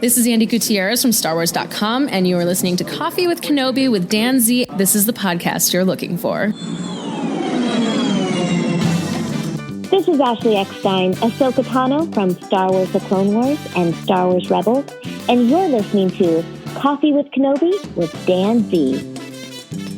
This is Andy Gutierrez from StarWars.com, and you are listening to Coffee with Kenobi with Dan Z. This is the podcast you're looking for. This is Ashley Eckstein, Ahsoka Tano from Star Wars The Clone Wars and Star Wars Rebels, and you're listening to Coffee with Kenobi with Dan Z.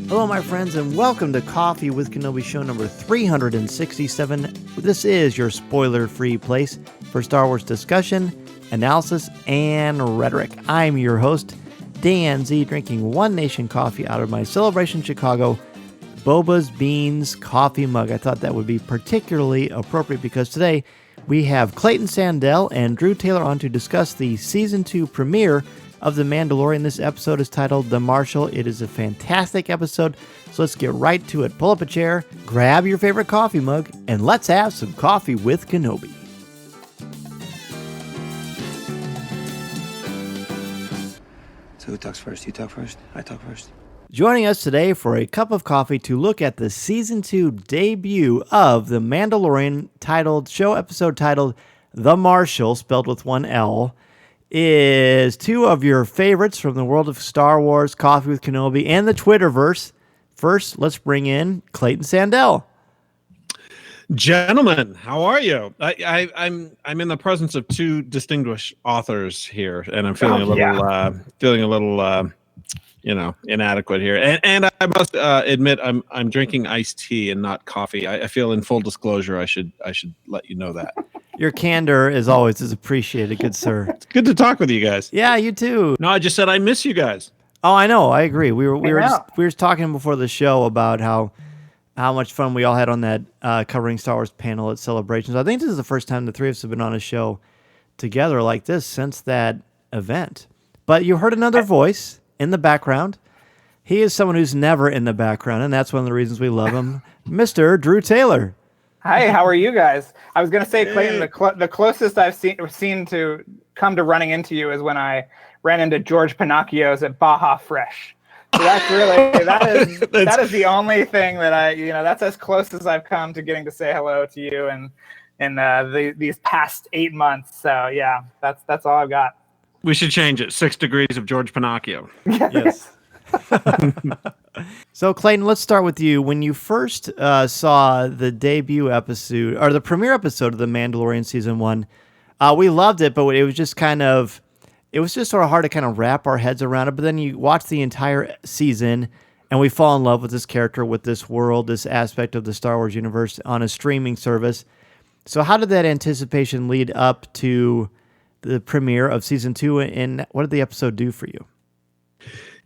Hello, my friends, and welcome to Coffee with Kenobi show number 367. This is your spoiler-free place for Star Wars discussion, analysis, and rhetoric. I'm your host, Dan Z, drinking One Nation coffee out of my Celebration Chicago Boba's Beans coffee mug. I thought that would be particularly appropriate because today we have Clayton Sandell and Drew Taylor on to discuss the Season 2 premiere of The Mandalorian. This episode is titled The Marshal. It is a fantastic episode, so let's get right to it. Pull up a chair, grab your favorite coffee mug, and let's have some coffee with Kenobi. So who talks first? You talk first? I talk first? Joining us today for a cup of coffee to look at the Season 2 debut of The Mandalorian episode titled The Marshal, spelled with one L, is two of your favorites from the world of Star Wars, Coffee with Kenobi, and the Twitterverse. First, let's bring in Clayton Sandell. Gentlemen, how are you? I'm in the presence of two distinguished authors here, and I'm feeling a little inadequate here. And I must admit, I'm drinking iced tea and not coffee. I feel, in full disclosure, I should let you know that. Your candor, as always, is appreciated, good sir. It's good to talk with you guys. Yeah, you too. No, I just said I miss you guys. Oh, I know. I agree. We were just talking before the show about how much fun we all had on that covering Star Wars panel at Celebrations. I think this is the first time the three of us have been on a show together like this since that event. But you heard another voice in the background. He is someone who's never in the background, and that's one of the reasons we love him, Mr. Drew Taylor. Hi, how are you guys? I was going to say, Clayton, the closest I've seen to come to running into you is when I ran into George Pinocchio's at Baja Fresh. So that's really that is the only thing that that's as close as I've come to getting to say hello to you in these past 8 months. So yeah, that's all I've got. We should change it. 6 degrees of George Pinocchio. Yes. So Clayton, let's start with you. When you first saw the debut episode or the premiere episode of The Mandalorian Season 1, we loved it, but it was just sort of hard to kind of wrap our heads around it. But then you watch the entire season and we fall in love with this character, with this world, this aspect of the Star Wars universe on a streaming service. So how did that anticipation lead up to the premiere of Season 2, and what did the episode do for you?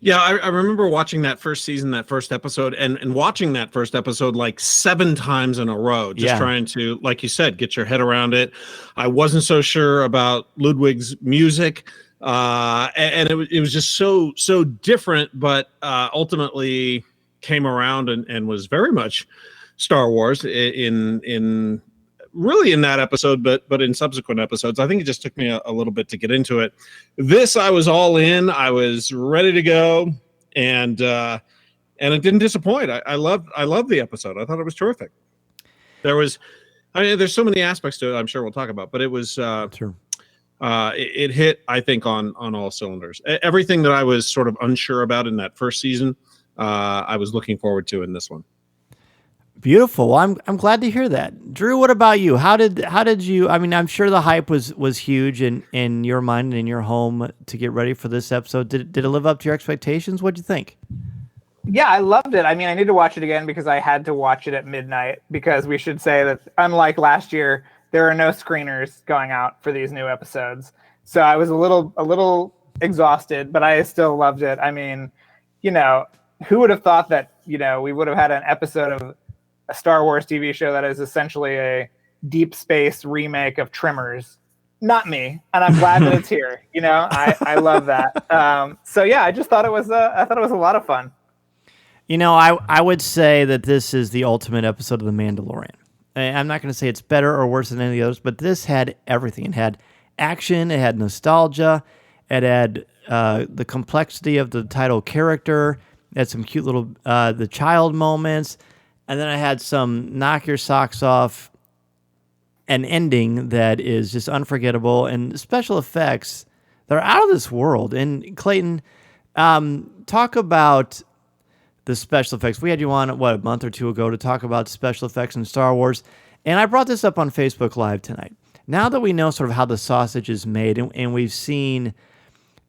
Yeah, I remember watching that first season, that first episode, and watching that first episode like 7 times in a row, just trying to, like you said, get your head around it. I wasn't so sure about Ludwig's music, and it was just so different, but ultimately came around and was very much Star Wars in really in that episode, but in subsequent episodes. I think it just took me a little bit to get into it. This, I was all in. I was ready to go, and it didn't disappoint. I loved the episode. I thought it was terrific. There's so many aspects to it I'm sure we'll talk about, but it was Sure. It hit, I think, on all cylinders. Everything that I was sort of unsure about in that first season, I was looking forward to in this one. Beautiful. Well, I'm glad to hear that. Drew, what about you? How did you? I mean, I'm sure the hype was huge in your mind and in your home to get ready for this episode. Did it live up to your expectations? What'd you think? Yeah, I loved it. I mean, I need to watch it again because I had to watch it at midnight, because we should say that unlike last year, there are no screeners going out for these new episodes. So I was a little exhausted, but I still loved it. I mean, who would have thought that, we would have had an episode of a Star Wars TV show that is essentially a deep space remake of Tremors? Not me, and I'm glad that it's here. I love that. So yeah, I just thought it was a lot of fun. I would say that this is the ultimate episode of The Mandalorian. I'm not going to say it's better or worse than any of the others, but this had everything. It had action, it had nostalgia, it had the complexity of the title character, it had some cute little the child moments, and then I had some knock your socks off an ending that is just unforgettable, and special effects they're out of this world. And Clayton, talk about the special effects. We had you on, a month or two ago to talk about special effects in Star Wars. And I brought this up on Facebook Live tonight. Now that we know sort of how the sausage is made, and we've seen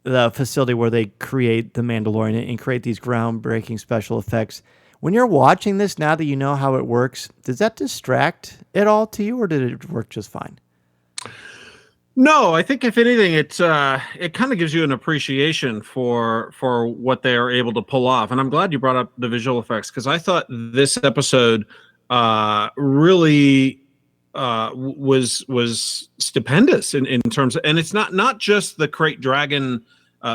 the facility where they create the Mandalorian and create these groundbreaking special effects, when you're watching this, now that you know how it works, does that distract at all to you, or did it work just fine? No, I think if anything, it kind of gives you an appreciation for what they are able to pull off. And I'm glad you brought up the visual effects, because I thought this episode really was stupendous in terms of, and it's not just the Krayt Dragon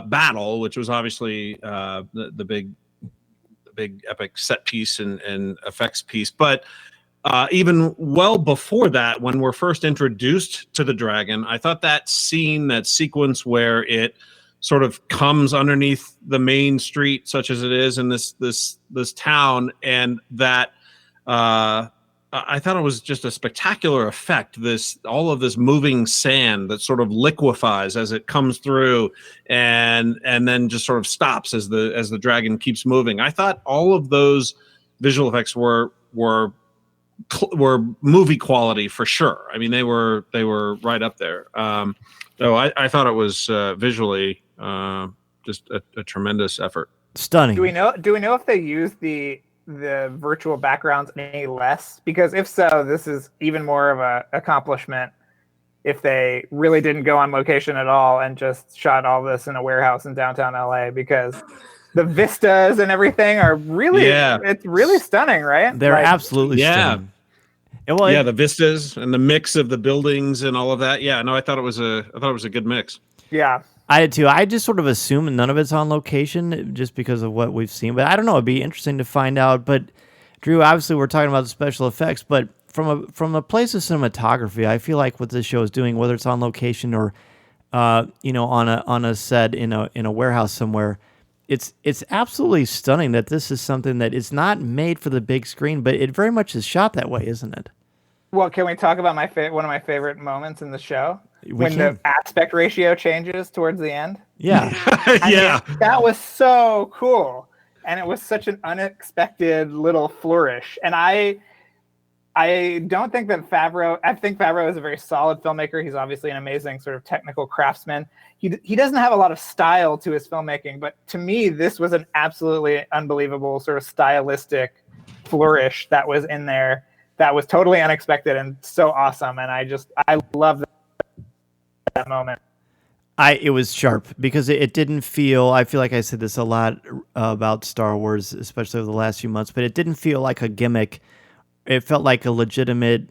battle, which was obviously the big epic set piece and effects piece, but even well before that, when we're first introduced to the dragon, I thought that sequence where it sort of comes underneath the main street, such as it is in this town, and that I thought it was just a spectacular effect. All of this moving sand that sort of liquefies as it comes through, and then just sort of stops as the dragon keeps moving. I thought all of those visual effects were movie quality for sure. I mean, they were right up there. So I thought it was visually just a tremendous effort. Stunning. Do we know if they used the virtual backgrounds any less? Because if so, this is even more of a accomplishment if they really didn't go on location at all and just shot all this in a warehouse in downtown LA, because the vistas and everything are really, it's really stunning, right? They're absolutely stunning. Well, the vistas and the mix of the buildings and all of that. Yeah, no, I thought it was a good mix. Yeah. I did too. I just sort of assume none of it's on location just because of what we've seen. But I don't know. It'd be interesting to find out. But Drew, obviously we're talking about the special effects, but from a place of cinematography, I feel like what this show is doing, whether it's on location or on a set in a warehouse somewhere, it's absolutely stunning that this is something that is not made for the big screen, but it very much is shot that way, isn't it? Well, can we talk about one of my favorite moments in the show? When the aspect ratio changes towards the end? Yeah. Yeah. I mean, that was so cool. And it was such an unexpected little flourish. And I don't think that I think Favreau is a very solid filmmaker. He's obviously an amazing sort of technical craftsman. He doesn't have a lot of style to his filmmaking, but to me, this was an absolutely unbelievable sort of stylistic flourish that was in there that was totally unexpected and so awesome. And I love that moment. It was sharp because it didn't feel, I feel like I said this a lot about Star Wars, especially over the last few months, but it didn't feel like a gimmick. It felt like a legitimate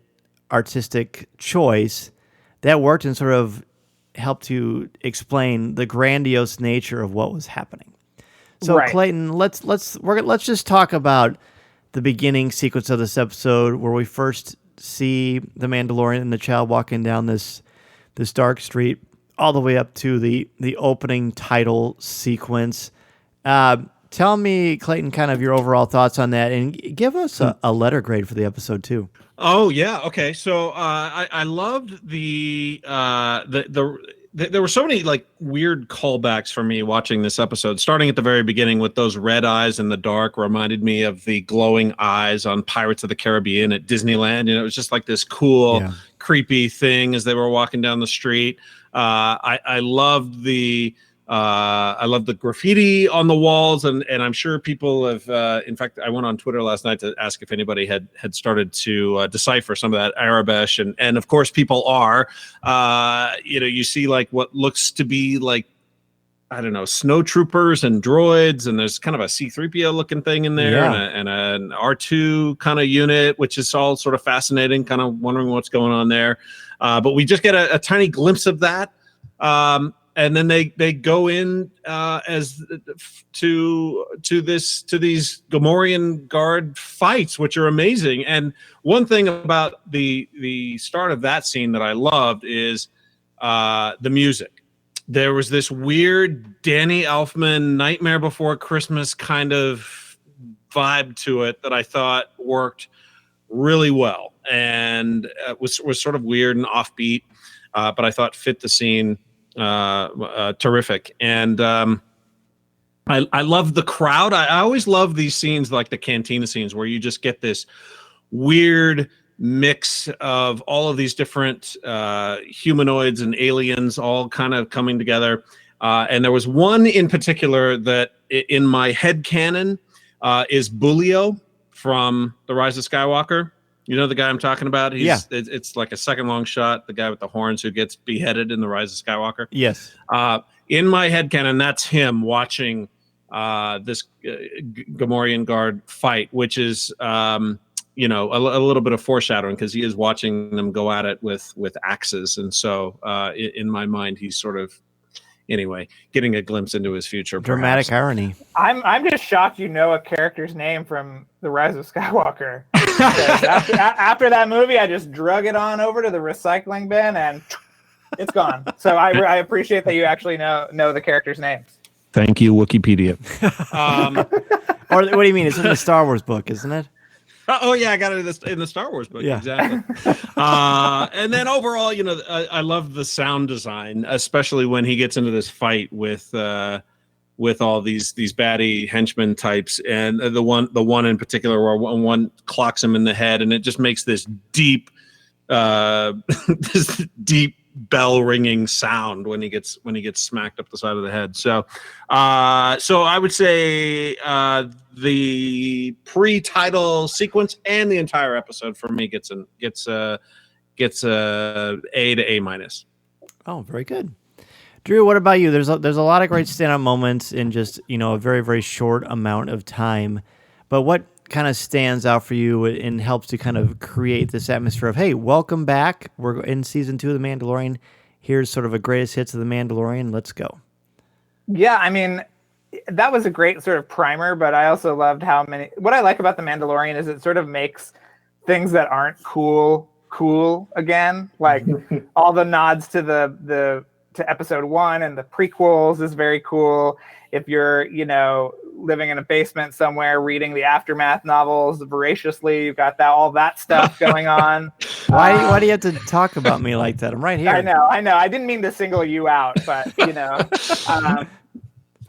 artistic choice that worked and sort of helped to explain the grandiose nature of what was happening. So right. Clayton, let's just talk about the beginning sequence of this episode where we first see the Mandalorian and the child walking down this dark street all the way up to the opening title sequence. Tell me, Clayton, kind of your overall thoughts on that, and give us a letter grade for the episode too. Oh yeah, okay. So I loved there were so many like weird callbacks for me watching this episode. Starting at the very beginning with those red eyes in the dark reminded me of the glowing eyes on Pirates of the Caribbean at Disneyland. It was just like this cool, creepy thing as they were walking down the street. I loved the graffiti on the walls, and I'm sure people have. In fact, I went on Twitter last night to ask if anybody had started to decipher some of that Arabic, and of course people are. You see like what looks to be like, I don't know, snow troopers and droids, and there's kind of a C-3PO looking thing in there, and an R2 kind of unit, which is all sort of fascinating, kind of wondering what's going on there. But we just get a tiny glimpse of that. And then they go in as to these Gamorrean guard fights, which are amazing. And one thing about the start of that scene that I loved is the music. There was this weird Danny Elfman Nightmare Before Christmas kind of vibe to it that I thought worked really well, and was sort of weird and offbeat, but I thought fit the scene terrific. And I love the crowd. I always love these scenes, like the cantina scenes, where you just get this weird mix of all of these different humanoids and aliens all kind of coming together. And there was one in particular that in my head canon is Bulio from The Rise of Skywalker. You know the guy I'm talking about? It's like a second long shot, the guy with the horns who gets beheaded in The Rise of Skywalker. Yes. In my head canon, that's him watching this Gamorrean guard fight, which is a little bit of foreshadowing, because he is watching them go at it with axes. And so in my mind, he's sort of, anyway, getting a glimpse into his future. Dramatic perhaps. irony. I'm just shocked you know a character's name from The Rise of Skywalker. after that movie, I just drug it on over to the recycling bin and it's gone. So I appreciate that you actually know the character's names. Thank you, Wikipedia. Or what do you mean? It's in the Star Wars book, isn't it? Oh yeah, I got it in the Star Wars book. Yeah. Exactly. And then overall, I love the sound design, especially when he gets into this fight with all these baddie henchmen types, and the one in particular where one clocks him in the head, and it just makes this deep bell ringing sound when he gets smacked up the side of the head. So I would say the pre-title sequence and the entire episode for me gets a A to A-. Oh, very good. Drew, what about you? There's a lot of great standout moments in just a very, very short amount of time, but what kind of stands out for you and helps to kind of create this atmosphere of, hey, welcome back. We're in season 2 of The Mandalorian. Here's sort of a greatest hits of The Mandalorian. Let's go. Yeah, I mean, that was a great sort of primer, but I also loved what I like about The Mandalorian is it sort of makes things that aren't cool again. Like all the nods to to episode 1 and the prequels is very cool. If you're, living in a basement somewhere reading the Aftermath novels voraciously, you've got all that stuff going on. Why do you have to talk about me like that? I'm right here. I know. I didn't mean to single you out, but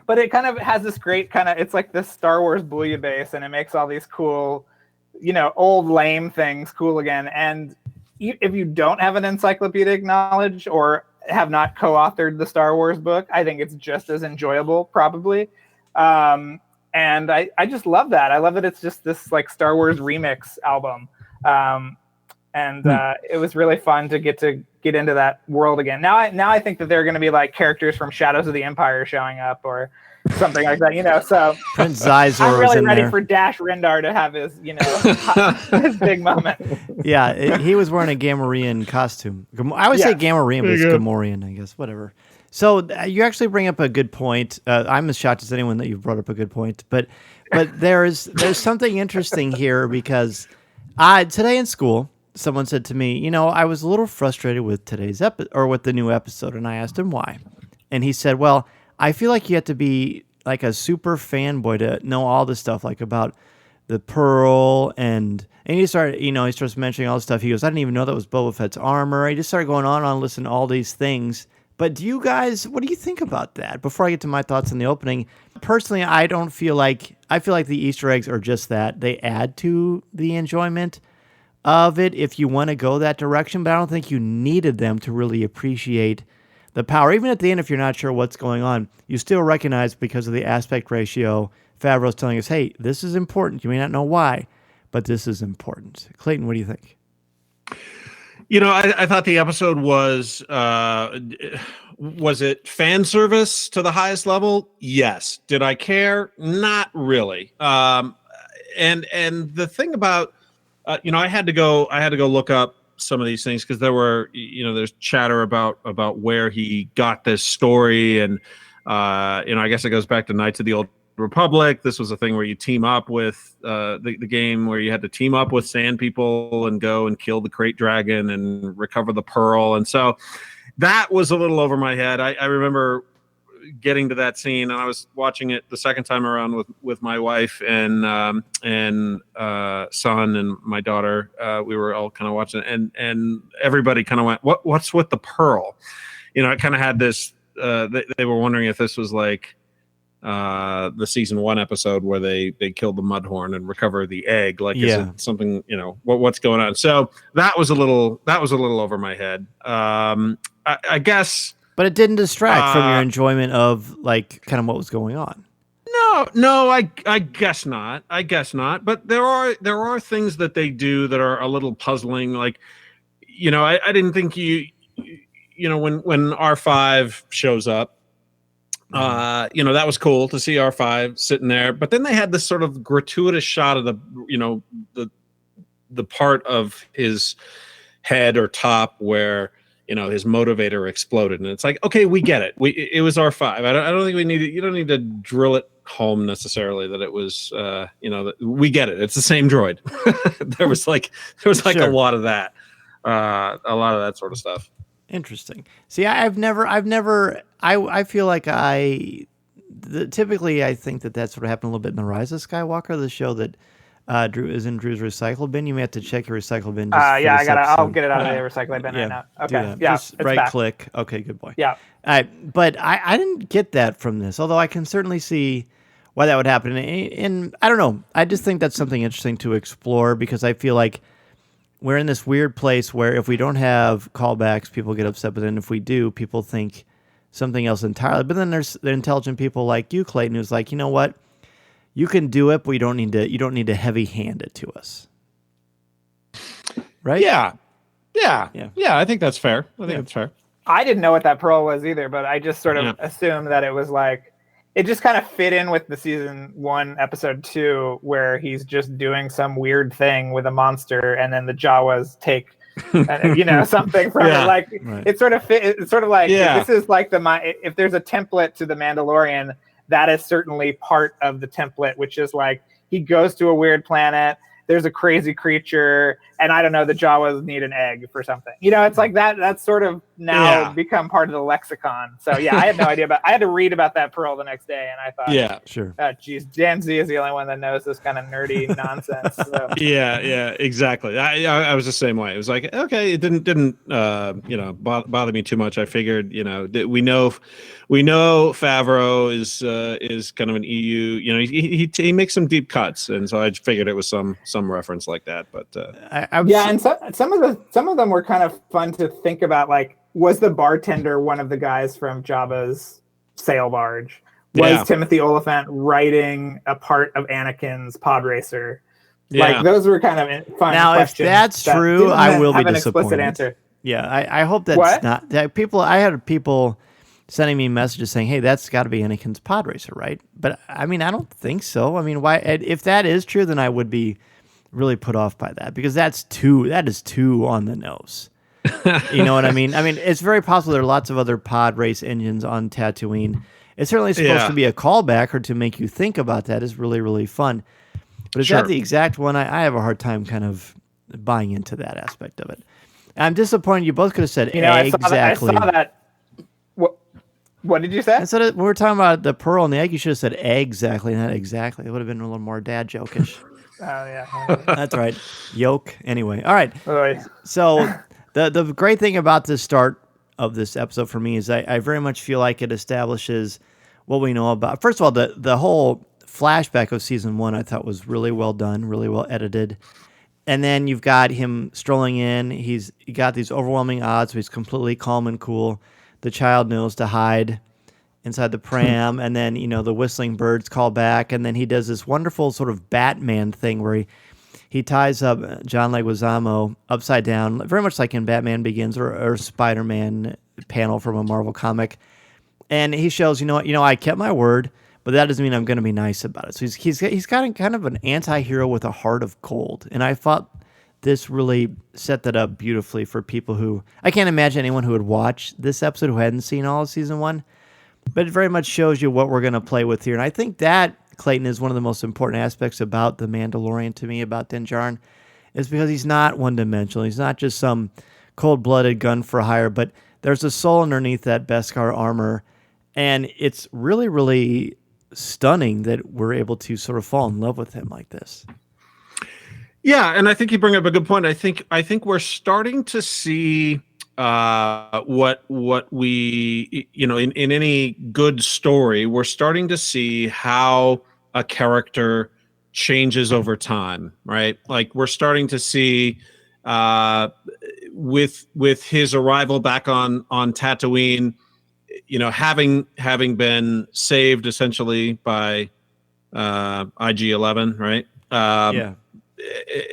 but it kind of has this great it's like this Star Wars bouillabaisse, and it makes all these cool, old lame things cool again. And if you don't have an encyclopedic knowledge or have not co-authored the Star Wars book, I think it's just as enjoyable, probably. And I just love that. I love that it's just this like Star Wars remix album. It was really fun to get into that world again. Now I think that there are going to be like characters from Shadows of the Empire showing up or something like that, so Prince Zizor I'm really ready there. for Dash Rendar to have his, his big moment. Yeah, he was wearing a Gamorrean costume. I would say Gamorrean, but it's Gamorrean, I guess. Whatever. So you actually bring up a good point. I'm as shocked as anyone that you've brought up a good point. But there's something interesting here, because today in school, someone said to me, I was a little frustrated with today's with the new episode, and I asked him why. And he said, well, I feel like you have to be like a super fanboy to know all this stuff, like about the Pearl, and he started, he starts mentioning all this stuff. He goes, I didn't even know that was Boba Fett's armor. He just started going on and listening to all these things. But do you guys, what do you think about that? Before I get to my thoughts in the opening, personally, I feel like the Easter eggs are just that. They add to the enjoyment of it if you want to go that direction, but I don't think you needed them to really appreciate the power. Even at the end, if you're not sure what's going on, you still recognize, because of the aspect ratio, Favreau's telling us, hey, this is important. You may not know why, but this is important. Clayton, what do you think? I thought the episode was it fan service to the highest level? Yes. Did I care? Not really. And the thing about, I had to go look up some of these things, because there were, there's chatter about where he got this story, and I guess it goes back to Knights of the Old Republic. This was a thing where you team up with the game where you had to team up with sand people and go and kill the crate dragon and recover the pearl. And so that was a little over my head. I remember getting to that scene, and I was watching it the second time around with my wife and son and my daughter. We were all kind of watching it, and everybody kind of went, what's with the pearl? it kind of had this. They were wondering if this was like the season 1 episode where they killed the Mudhorn and recover the egg. Like, is it something? What's going on? So that was a little over my head. I guess. But it didn't distract from your enjoyment of like kind of what was going on. No, I guess not. But there are things that they do that are a little puzzling. Like, I didn't think when R5 shows up, that was cool to see R5 sitting there. But then they had this sort of gratuitous shot of the part of his head or top where his motivator exploded, and it's like, okay, we get it. It was R5. I don't think you don't need to drill it home necessarily that it was we get it. It's the same droid. there was like sure. a lot of that sort of stuff. Interesting. See, I feel like typically I think that sort of happened a little bit in The Rise of Skywalker, the show that Drew is in Drew's recycle bin. You may have to check your recycle bin. I'll get it out of the recycling bin right now. Okay. Yeah. Just right click. Okay, good boy. Yeah. But I didn't get that from this, although I can certainly see why that would happen. And I don't know. I just think that's something interesting to explore, because I feel like we're in this weird place where if we don't have callbacks, people get upset. But then if we do, people think something else entirely. But then there's the intelligent people like you, Clayton, who's like, you know what? You can do it, but you don't need to heavy hand it to us. Right? Yeah. I think that's fair. I think that's fair. I didn't know what that pearl was either, but I just sort of assumed that it was like, it just kind of fit in with the season 1, episode 2, where he's just doing some weird thing with a monster, and then the Jawas take, something from it. Like, it sort of fit. It's sort of like, this is like if there's a template to the Mandalorian, that is certainly part of the template, which is like, he goes to a weird planet, there's a crazy creature, and I don't know, the Jawas need an egg for something. It's like that's sort of now become part of the lexicon. So I had no idea I had to read about that pearl the next day, and I thought, sure. Geez, Dan Z is the only one that knows this kind of nerdy nonsense. So. Yeah, exactly. I was the same way. It was like, okay, it didn't bother me too much. I figured, we know Favreau is kind of an EU. He makes some deep cuts, and so I figured it was some reference like that. But and some of them were kind of fun to think about. Like, was the bartender one of the guys from Jabba's sail barge? Was Timothy Oliphant writing a part of Anakin's pod racer? Like, those were kind of fun now, questions. If that's true, I will be disappointed. Explicit answer. Yeah, I hope that's not that. I had people sending me messages saying, "Hey, that's got to be Anakin's pod racer, right?" But I mean, I don't think so. I mean, why? If that is true, then I would be really put off by that, because that is too on the nose. You know what I mean? I mean, it's very possible there are lots of other pod race engines on Tatooine. It's certainly supposed to be a callback, or to make you think about that is really, really fun. But is that the exact one? I have a hard time kind of buying into that aspect of it. I'm disappointed. You both could have said exactly. I saw that. What did you say? Instead of, we were talking about the pearl and the egg, you should have said exactly, not exactly. It would have been a little more dad joke-ish. Oh, yeah. That's right. Yolk. Anyway. All right. So the great thing about the start of this episode for me is I very much feel like it establishes what we know about. First of all, the whole flashback of season 1 I thought was really well done, really well edited. And then you've got him strolling in. He got these overwhelming odds, so he's completely calm and cool. The child knows to hide inside the pram, and then, the whistling birds call back, and then he does this wonderful sort of Batman thing where he ties up John Leguizamo upside down, very much like in Batman Begins or Spider-Man panel from a Marvel comic. And he shows, I kept my word, but that doesn't mean I'm going to be nice about it. So he's got kind of an anti-hero with a heart of gold, and I thought this really set that up beautifully for people who... I can't imagine anyone who would watch this episode who hadn't seen all of season 1, but it very much shows you what we're going to play with here. And I think that, Clayton, is one of the most important aspects about The Mandalorian to me, about Din Djarin, is because he's not one-dimensional. He's not just some cold-blooded gun for hire, but there's a soul underneath that Beskar armor, and it's really, really stunning that we're able to sort of fall in love with him like this. Yeah, and I think you bring up a good point. I think we're starting to see what we, in any good story, we're starting to see how a character changes over time, right? Like we're starting to see with his arrival back on Tatooine, having been saved essentially by IG-11, right?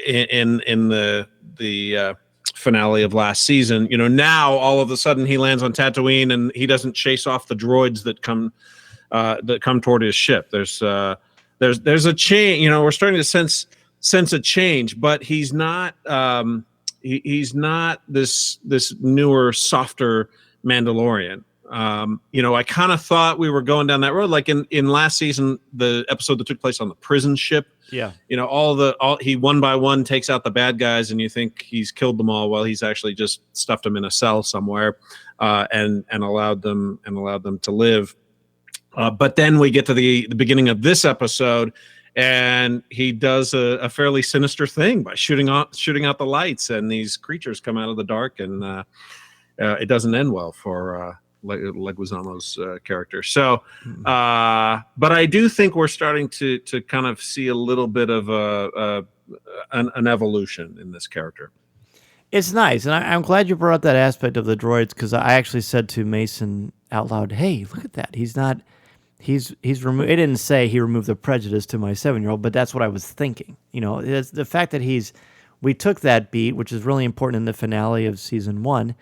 In the finale of last season, now all of a sudden he lands on Tatooine and he doesn't chase off the droids that come toward his ship. There's a change. We're starting to sense a change, but he's not he's not this newer, softer Mandalorian. I kind of thought we were going down that road, like in last season, the episode that took place on the prison ship. Yeah. He one by one takes out the bad guys, and you think he's killed them all. Well, he's actually just stuffed them in a cell somewhere, and allowed them to live. But then we get to the beginning of this episode, and he does a fairly sinister thing by shooting out the lights, and these creatures come out of the dark, and it doesn't end well for Leguizamo's character. So, but I do think we're starting to kind of see a little bit of an evolution in this character. It's nice, and I'm glad you brought up that aspect of the droids, because I actually said to Mason out loud, "Hey, look at that! He's removed." It didn't say he removed the prejudice to my 7-year-old, but that's what I was thinking. It's the fact that we took that beat, which is really important in the finale of season 1.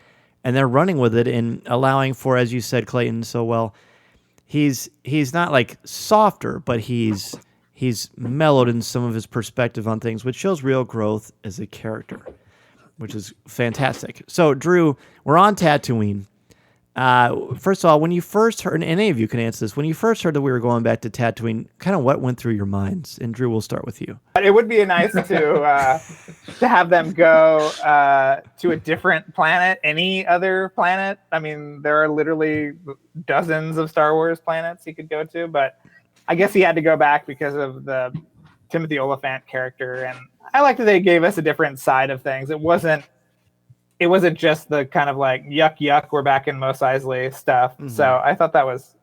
And they're running with it and allowing for, as you said, Clayton, so well, he's not like softer, but he's mellowed in some of his perspective on things, which shows real growth as a character, which is fantastic. So, Drew, we're on Tatooine. First of all, when you first heard, and any of you can answer this, when you first heard that we were going back to Tatooine, kind of what went through your minds? And Drew, we'll start with you. It would be nice to have them go to a different planet, any other planet. I mean, there are literally dozens of Star Wars planets he could go to, but I guess he had to go back because of the Timothy Oliphant character. And I like that they gave us a different side of things. It wasn't just the kind of like yuck, we're back in Mos Eisley stuff. Mm-hmm. So I thought that was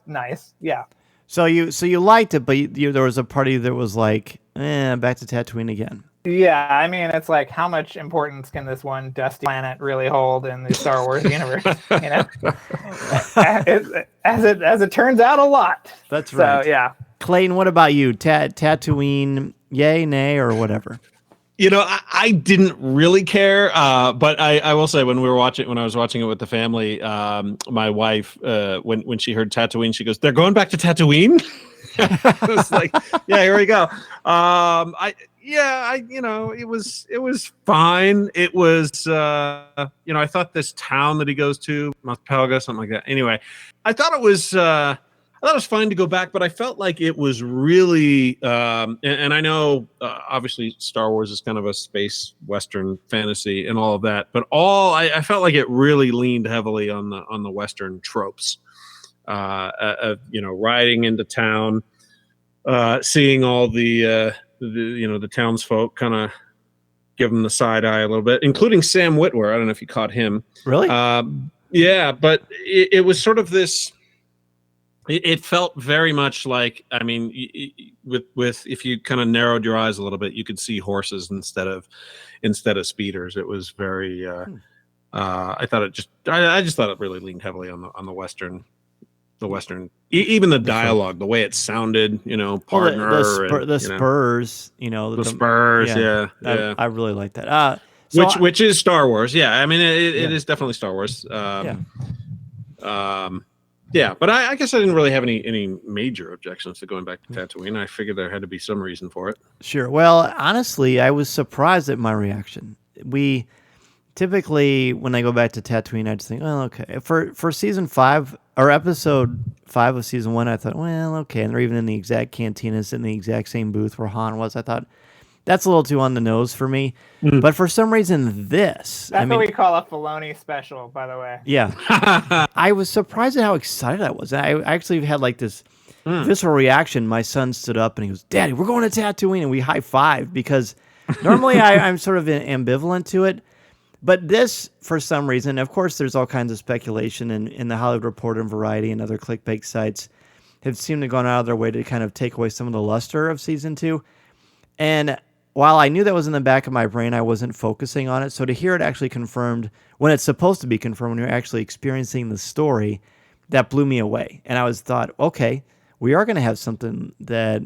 nice. Yeah. So you liked it, but there was a party that was like, back to Tatooine again. Yeah, I mean, it's like, how much importance can this one dusty planet really hold in the Star Wars universe? As it turns out, a lot. That's right. So yeah. Clayton, what about you? Tatooine, yay, nay, or whatever? I didn't really care, but I will say when I was watching it with the family, my wife, when she heard Tatooine, she goes, "They're going back to Tatooine." It was like, yeah, here we go. It was fine. It was, I thought this town that he goes to, Malpelga, something like that. Anyway, I thought it was fine to go back, but I felt like it was really, and I know obviously Star Wars is kind of a space Western fantasy and all of that, but I felt like it really leaned heavily on the Western tropes, riding into town, seeing all the townsfolk kind of give them the side eye a little bit, including Sam Witwer. I don't know if you caught him. Really? Yeah, but it was sort of this. It felt very much like, I mean, with if you kind of narrowed your eyes a little bit, you could see horses instead of speeders. It was very. I just thought it really leaned heavily on the Western. Even the dialogue, the way it sounded, partner, the Spurs, the Spurs, yeah. I really like that. Which is Star Wars, yeah. I mean, it is definitely Star Wars. Yeah, but I guess I didn't really have any major objections to going back to Tatooine. I figured there had to be some reason for it. Sure. Well, honestly, I was surprised at my reaction. We typically, when I go back to Tatooine, I just think, well, okay. For season 5 or episode 5 of season 1, I thought, well, okay. And they're even in the exact cantina, sitting in the exact same booth where Han was. I thought, that's a little too on the nose for me. Mm. But for some reason, That's what we call a Filoni special, by the way. Yeah. I was surprised at how excited I was. I actually had like this visceral reaction. My son stood up and he goes, "Daddy, we're going to Tatooine." And we high-fived because normally I'm sort of ambivalent to it. But this, for some reason, of course, there's all kinds of speculation in the Hollywood Reporter and Variety and other clickbait sites have seemed to have gone out of their way to kind of take away some of the luster of season 2. And while I knew that was in the back of my brain, I wasn't focusing on it. So to hear it actually confirmed when it's supposed to be confirmed, when you're actually experiencing the story, that blew me away. And I was thought, okay, we are going to have something that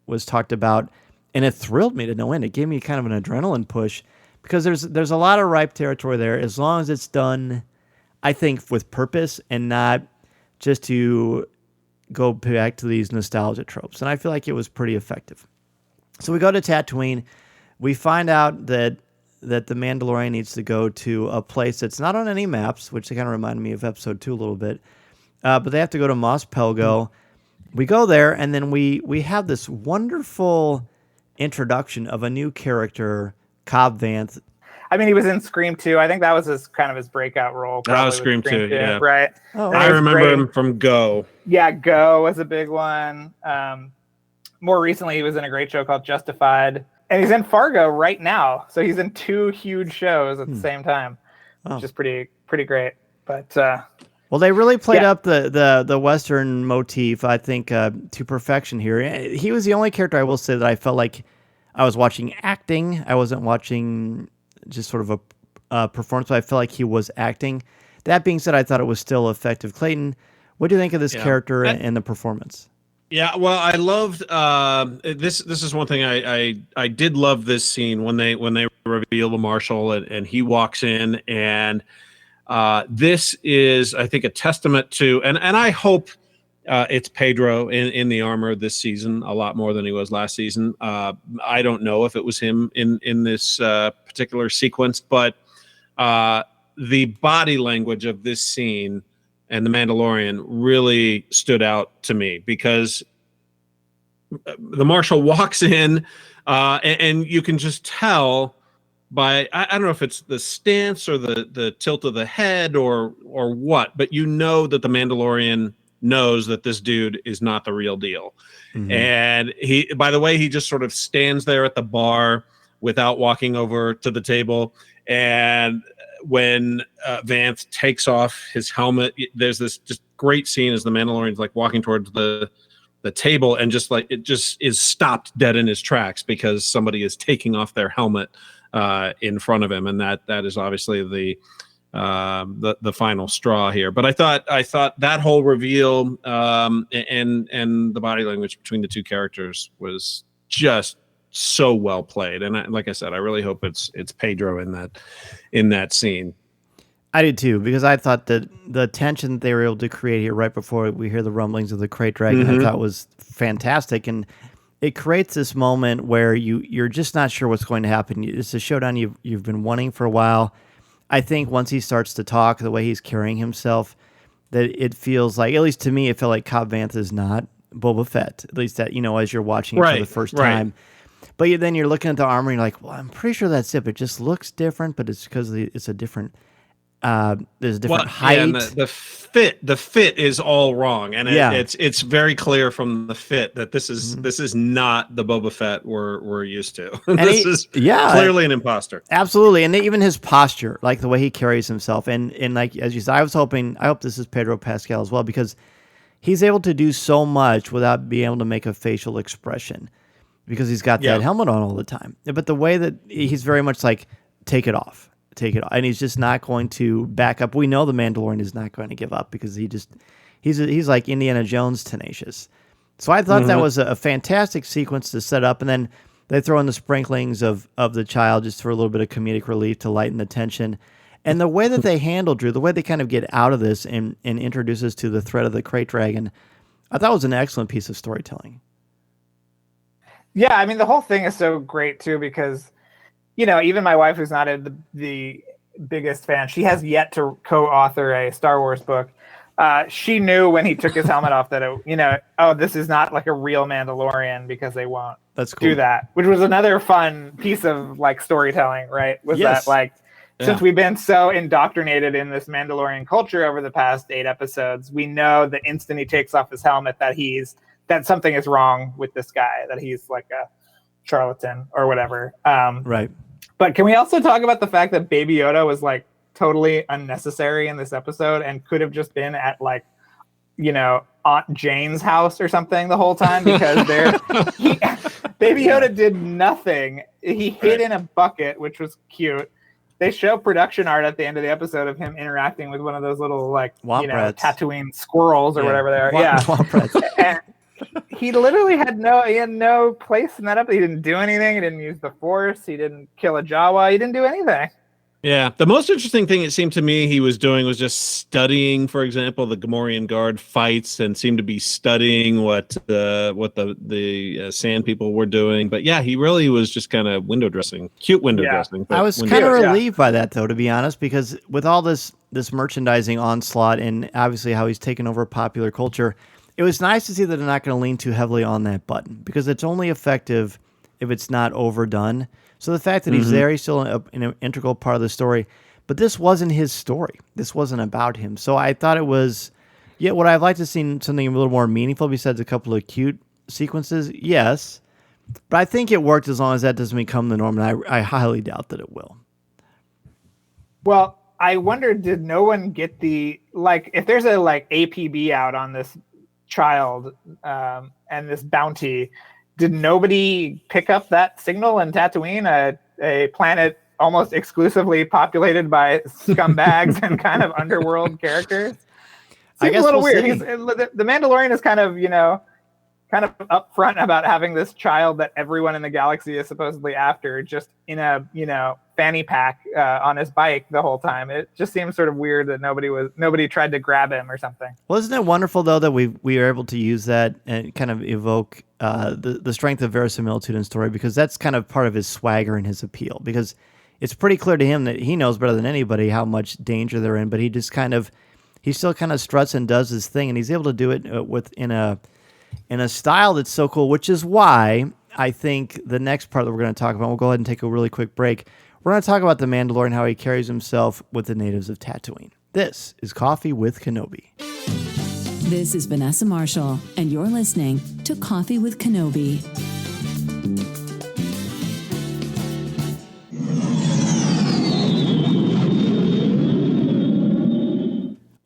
was talked about. And it thrilled me to no end. It gave me kind of an adrenaline push because there's a lot of ripe territory there as long as it's done, I think, with purpose and not just to go back to these nostalgia tropes. And I feel like it was pretty effective. So we go to Tatooine. We find out that the Mandalorian needs to go to a place that's not on any maps, which kind of reminded me of episode 2 a little bit. But they have to go to Mos Pelgo. We go there, and then we have this wonderful introduction of a new character, Cobb Vanth. I mean, he was in Scream 2. I think that was his breakout role. That was Scream 2, yeah. Right. Oh, I remember him from Go. Yeah, Go was a big one. More recently, he was in a great show called Justified. And he's in Fargo right now. So he's in 2 huge shows at the same time, which is pretty great. But well, they really played up the Western motif, I think, to perfection here. He was the only character, I will say, that I felt like I was watching acting. I wasn't watching just sort of a performance, but I felt like he was acting. That being said, I thought it was still effective. Clayton, what do you think of this character and the performance? Yeah, well, I loved this. This is one thing I did love this scene when they reveal the Marshal and he walks in, and this is, I think, a testament to, and I hope it's Pedro in the armor this season a lot more than he was last season. I don't know if it was him in this particular sequence, but the body language of this scene and the Mandalorian really stood out to me because the Marshal walks in and you can just tell by, I don't know if it's the stance or the tilt of the head or what, but you know that the Mandalorian knows that this dude is not the real deal. Mm-hmm. And he, by the way, he just sort of stands there at the bar without walking over to the table. And when Vanth takes off his helmet, there's this just great scene as the Mandalorian's like walking towards the table, and just like it just is stopped dead in his tracks because somebody is taking off their helmet in front of him, and that is obviously the final straw here. But I thought that whole reveal and the body language between the two characters was just so well played, and like I said, I really hope it's Pedro in that scene. I did too, because I thought that the tension that they were able to create here right before we hear the rumblings of the crate dragon, I thought was fantastic, and it creates this moment where you're just not sure what's going to happen. It's a showdown you've been wanting for a while. I think once he starts to talk, the way he's carrying himself, that it feels like, at least to me, it felt like Cobb Vanth is not Boba Fett, at least that, as you're watching it for the first time. But then you're looking at the armor and you're like, well, I'm pretty sure that's it. It just looks different, but it's because it's a different, there's a different height. Yeah, and the fit is all wrong. And it's very clear from the fit that this is not the Boba Fett we're used to. This is clearly an imposter. Absolutely. And even his posture, like the way he carries himself. And like, as you said, I hope this is Pedro Pascal as well, because he's able to do so much without being able to make a facial expression, because he's got that helmet on all the time. But the way that he's very much like, take it off. And he's just not going to back up. We know the Mandalorian is not going to give up, because he's like Indiana Jones tenacious. So I thought that was a fantastic sequence to set up. And then they throw in the sprinklings of the child just for a little bit of comedic relief to lighten the tension. And the way that they handle Drew, the way they kind of get out of this and introduce us to the threat of the crate dragon, I thought was an excellent piece of storytelling. Yeah, I mean, the whole thing is so great, too, because, even my wife, who's not the biggest fan, she has yet to co-author a Star Wars book. She knew when he took his helmet off that, this is not like a real Mandalorian, because they won't do that, which was another fun piece of like storytelling, right? Since we've been so indoctrinated in this Mandalorian culture over the past 8 episodes, we know the instant he takes off his helmet that something is wrong with this guy, that he's like a charlatan or whatever. Right. But can we also talk about the fact that Baby Yoda was like totally unnecessary in this episode and could have just been at like, Aunt Jane's house or something the whole time, because Baby Yoda did nothing. He hid in a bucket, which was cute. They show production art at the end of the episode of him interacting with one of those little Tatooine squirrels or whatever they are. Swamp rats. And he literally had no place in that episode. He didn't do anything. He didn't use the Force. He didn't kill a Jawa. He didn't do anything. Yeah, the most interesting thing it seemed to me he was doing was just studying, for example, the Gamorrean Guard fights, and seemed to be studying what the Sand people were doing. But yeah, he really was just kind of cute window dressing. I was kind of relieved by that, though, to be honest, because with all this merchandising onslaught and obviously how he's taken over popular culture, it was nice to see that they're not going to lean too heavily on that button, because it's only effective if it's not overdone. So the fact that he's there, he's still an integral part of the story. But this wasn't his story. This wasn't about him. So I thought it was, would I have liked to see something a little more meaningful besides a couple of cute sequences? Yes. But I think it worked as long as that doesn't become the norm, and I highly doubt that it will. Well, I wonder, did no one get if there's a APB out on this child and this bounty, did nobody pick up that signal in Tatooine, a planet almost exclusively populated by scumbags and kind of underworld characters? Seems a little weird. The Mandalorian is kind of upfront about having this child that everyone in the galaxy is supposedly after, just in a fanny pack on his bike the whole time. It just seems sort of weird that nobody tried to grab him or something. Well, isn't it wonderful though that we are able to use that and kind of evoke the strength of verisimilitude in story, because that's kind of part of his swagger and his appeal, because it's pretty clear to him that he knows better than anybody how much danger they're in, but he still kind of struts and does his thing, and he's able to do it in a style that's so cool, which is why I think the next part that we're going to talk about, we'll go ahead and take a really quick break. We're going to talk about the Mandalorian, how he carries himself with the natives of Tatooine. This is Coffee with Kenobi. This is Vanessa Marshall, and you're listening to Coffee with Kenobi.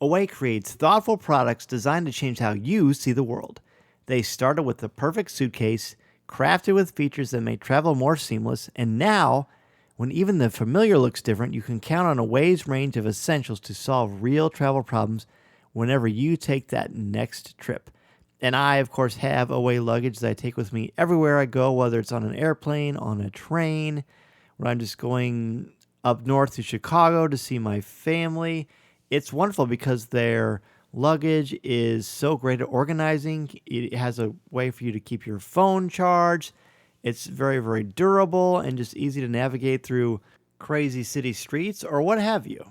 Away creates thoughtful products designed to change how you see the world. They started with the perfect suitcase, crafted with features that make travel more seamless, and now, when even the familiar looks different, you can count on Away's range of essentials to solve real travel problems whenever you take that next trip. And I, of course, have Away luggage that I take with me everywhere I go, whether it's on an airplane, on a train, when I'm just going up north to Chicago to see my family. It's wonderful because their luggage is so great at organizing. It has a way for you to keep your phone charged. It's very, very durable and just easy to navigate through crazy city streets or what have you.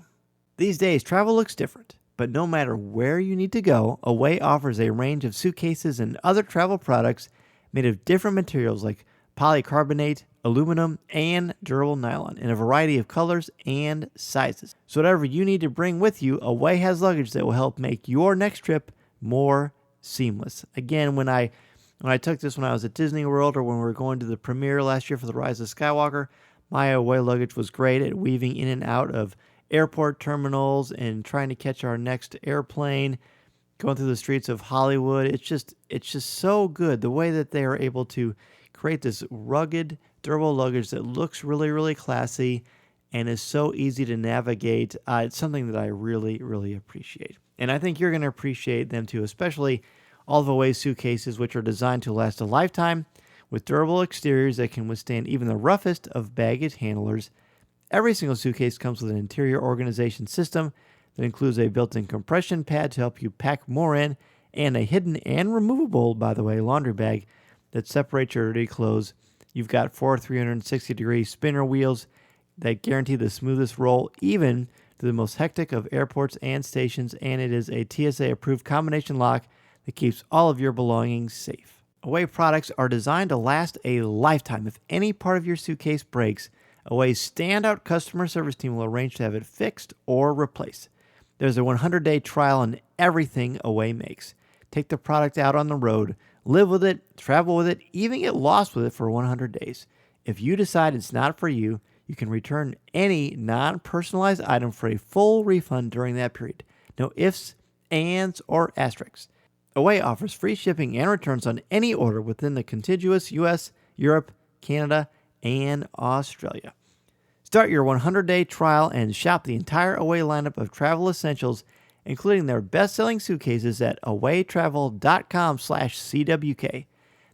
These days, travel looks different, but no matter where you need to go, Away offers a range of suitcases and other travel products made of different materials like polycarbonate, aluminum, and durable nylon in a variety of colors and sizes. So whatever you need to bring with you, Away has luggage that will help make your next trip more seamless. Again, when I took this when I was at Disney World, or when we were going to the premiere last year for The Rise of Skywalker, my Away luggage was great at weaving in and out of airport terminals and trying to catch our next airplane, going through the streets of Hollywood. It's just so good the way that they are able to create this rugged, durable luggage that looks really, really classy and is so easy to navigate. It's something that I really, really appreciate. And I think you're going to appreciate them too, especially all of Away's suitcases, which are designed to last a lifetime with durable exteriors that can withstand even the roughest of baggage handlers. Every single suitcase comes with an interior organization system that includes a built-in compression pad to help you pack more in, and a hidden and removable, by the way, laundry bag that separates your dirty clothes. You've got 4 360-degree spinner wheels that guarantee the smoothest roll, even through the most hectic of airports and stations, and it is a TSA-approved combination lock that keeps all of your belongings safe. Away products are designed to last a lifetime. If any part of your suitcase breaks, Away's standout customer service team will arrange to have it fixed or replaced. There's a 100-day trial on everything Away makes. Take the product out on the road, live with it, travel with it, even get lost with it for 100 days. If you decide it's not for you, You can return any non-personalized item for a full refund during that period. No ifs, ands, or asterisks. Away offers free shipping and returns on any order within the contiguous U.S., Europe, Canada, and Australia. Start your 100-day trial and shop the entire Away lineup of travel essentials, including their best-selling suitcases at awaytravel.com/CWK.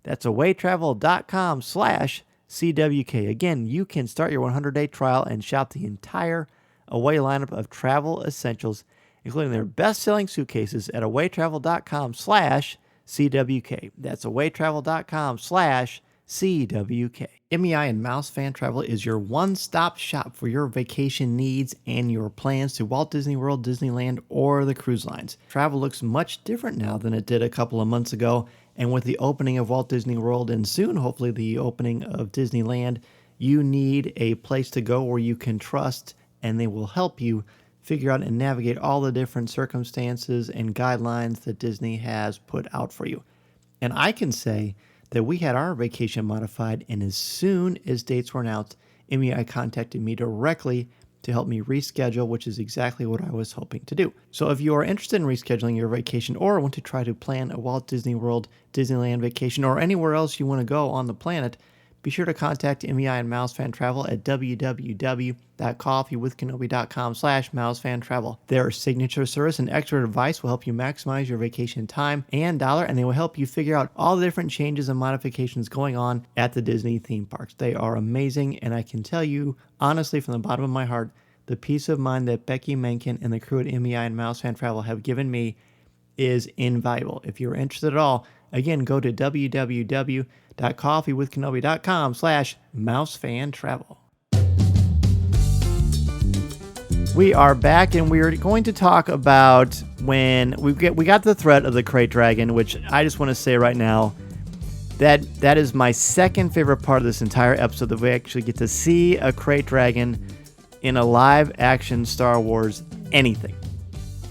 That's awaytravel.com/CWK. Again, you can start your 100-day trial and shop the entire Away lineup of travel essentials, including their best-selling suitcases at awaytravel.com/CWK. That's awaytravel.com/CWK. MEI and Mouse Fan Travel is your one-stop shop for your vacation needs and your plans to Walt Disney World, Disneyland, or the cruise lines. Travel looks much different now than it did a couple of months ago, and with the opening of Walt Disney World and soon, hopefully, the opening of Disneyland, you need a place to go where you can trust, and they will help you figure out and navigate all the different circumstances and guidelines that Disney has put out for you. And I can say that we had our vacation modified, and as soon as dates were announced, MEI contacted me directly to help me reschedule, which is exactly what I was hoping to do. So if you are interested in rescheduling your vacation or want to try to plan a Walt Disney World, Disneyland vacation, or anywhere else you want to go on the planet, be sure to contact MEI and Mouse Fan Travel at www.coffeewithkenobi.com/mousefantravel. Their signature service and expert advice will help you maximize your vacation time and dollar, and they will help you figure out all the different changes and modifications going on at the Disney theme parks. They are amazing, and I can tell you, honestly, from the bottom of my heart, the peace of mind that Becky Menken and the crew at MEI and Mouse Fan Travel have given me is invaluable. If you're interested at all, again, go to www.coffeewithkenobi.com/mousefantravel. We are back, and we are going to talk about when we got the threat of the Crate Dragon, which I just want to say right now that is my second favorite part of this entire episode, that we actually get to see a Crate Dragon in a live action Star Wars anything.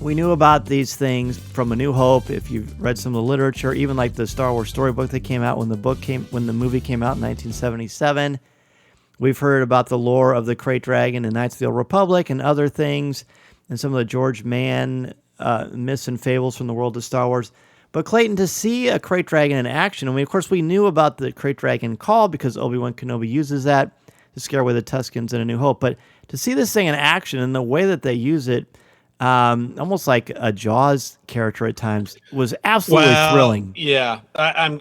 We knew about these things from A New Hope. If you've read some of the literature, even like the Star Wars storybook that came out when the movie came out in 1977. We've heard about the lore of the Crate Dragon and Knights of the Old Republic and other things, and some of the George Mann myths and fables from the world of Star Wars. But Clayton, to see a Crate Dragon in action, of course we knew about the Crate Dragon call because Obi-Wan Kenobi uses that to scare away the Tuskens in A New Hope. But to see this thing in action and the way that they use it, almost like a Jaws character at times, was absolutely thrilling. Yeah, I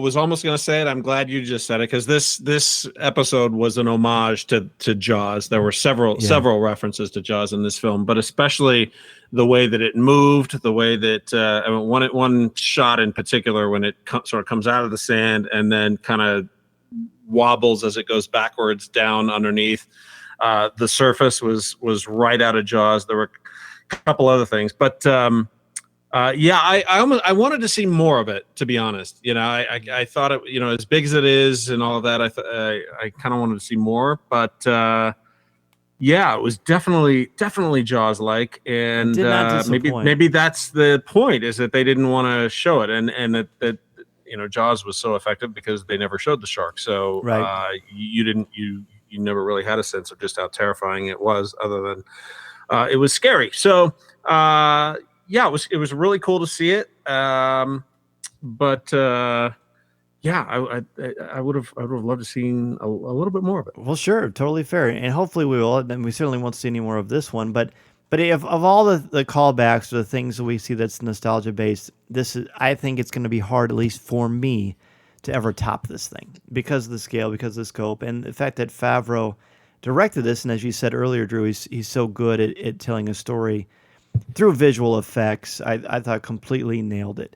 was almost going to say it. I'm glad you just said it, because this episode was an homage to Jaws. There were several references to Jaws in this film, but especially the way that it moved, the way that one shot in particular when it sort of comes out of the sand and then kind of wobbles as it goes backwards down underneath. The surface was right out of Jaws. There were a couple other things, but I wanted to see more of it, to be honest. I thought it, as big as it is and all of that, I kind of wanted to see more, but it was definitely Jaws-like, and maybe that's the point, is that they didn't want to show it, and that Jaws was so effective because they never showed the shark, so right. You never really had a sense of just how terrifying it was, other than it was scary. So it was really cool to see it. I would have loved to seen a little bit more of it. Well, sure, totally fair, and hopefully we will. And we certainly won't see any more of this one. But if of all the callbacks or the things that we see that's nostalgia based, I think it's going to be hard, at least for me, to ever top this thing, because of the scale, because of the scope, and the fact that Favreau directed this. And as you said earlier, Drew, he's so good at telling a story through visual effects. I thought completely nailed it.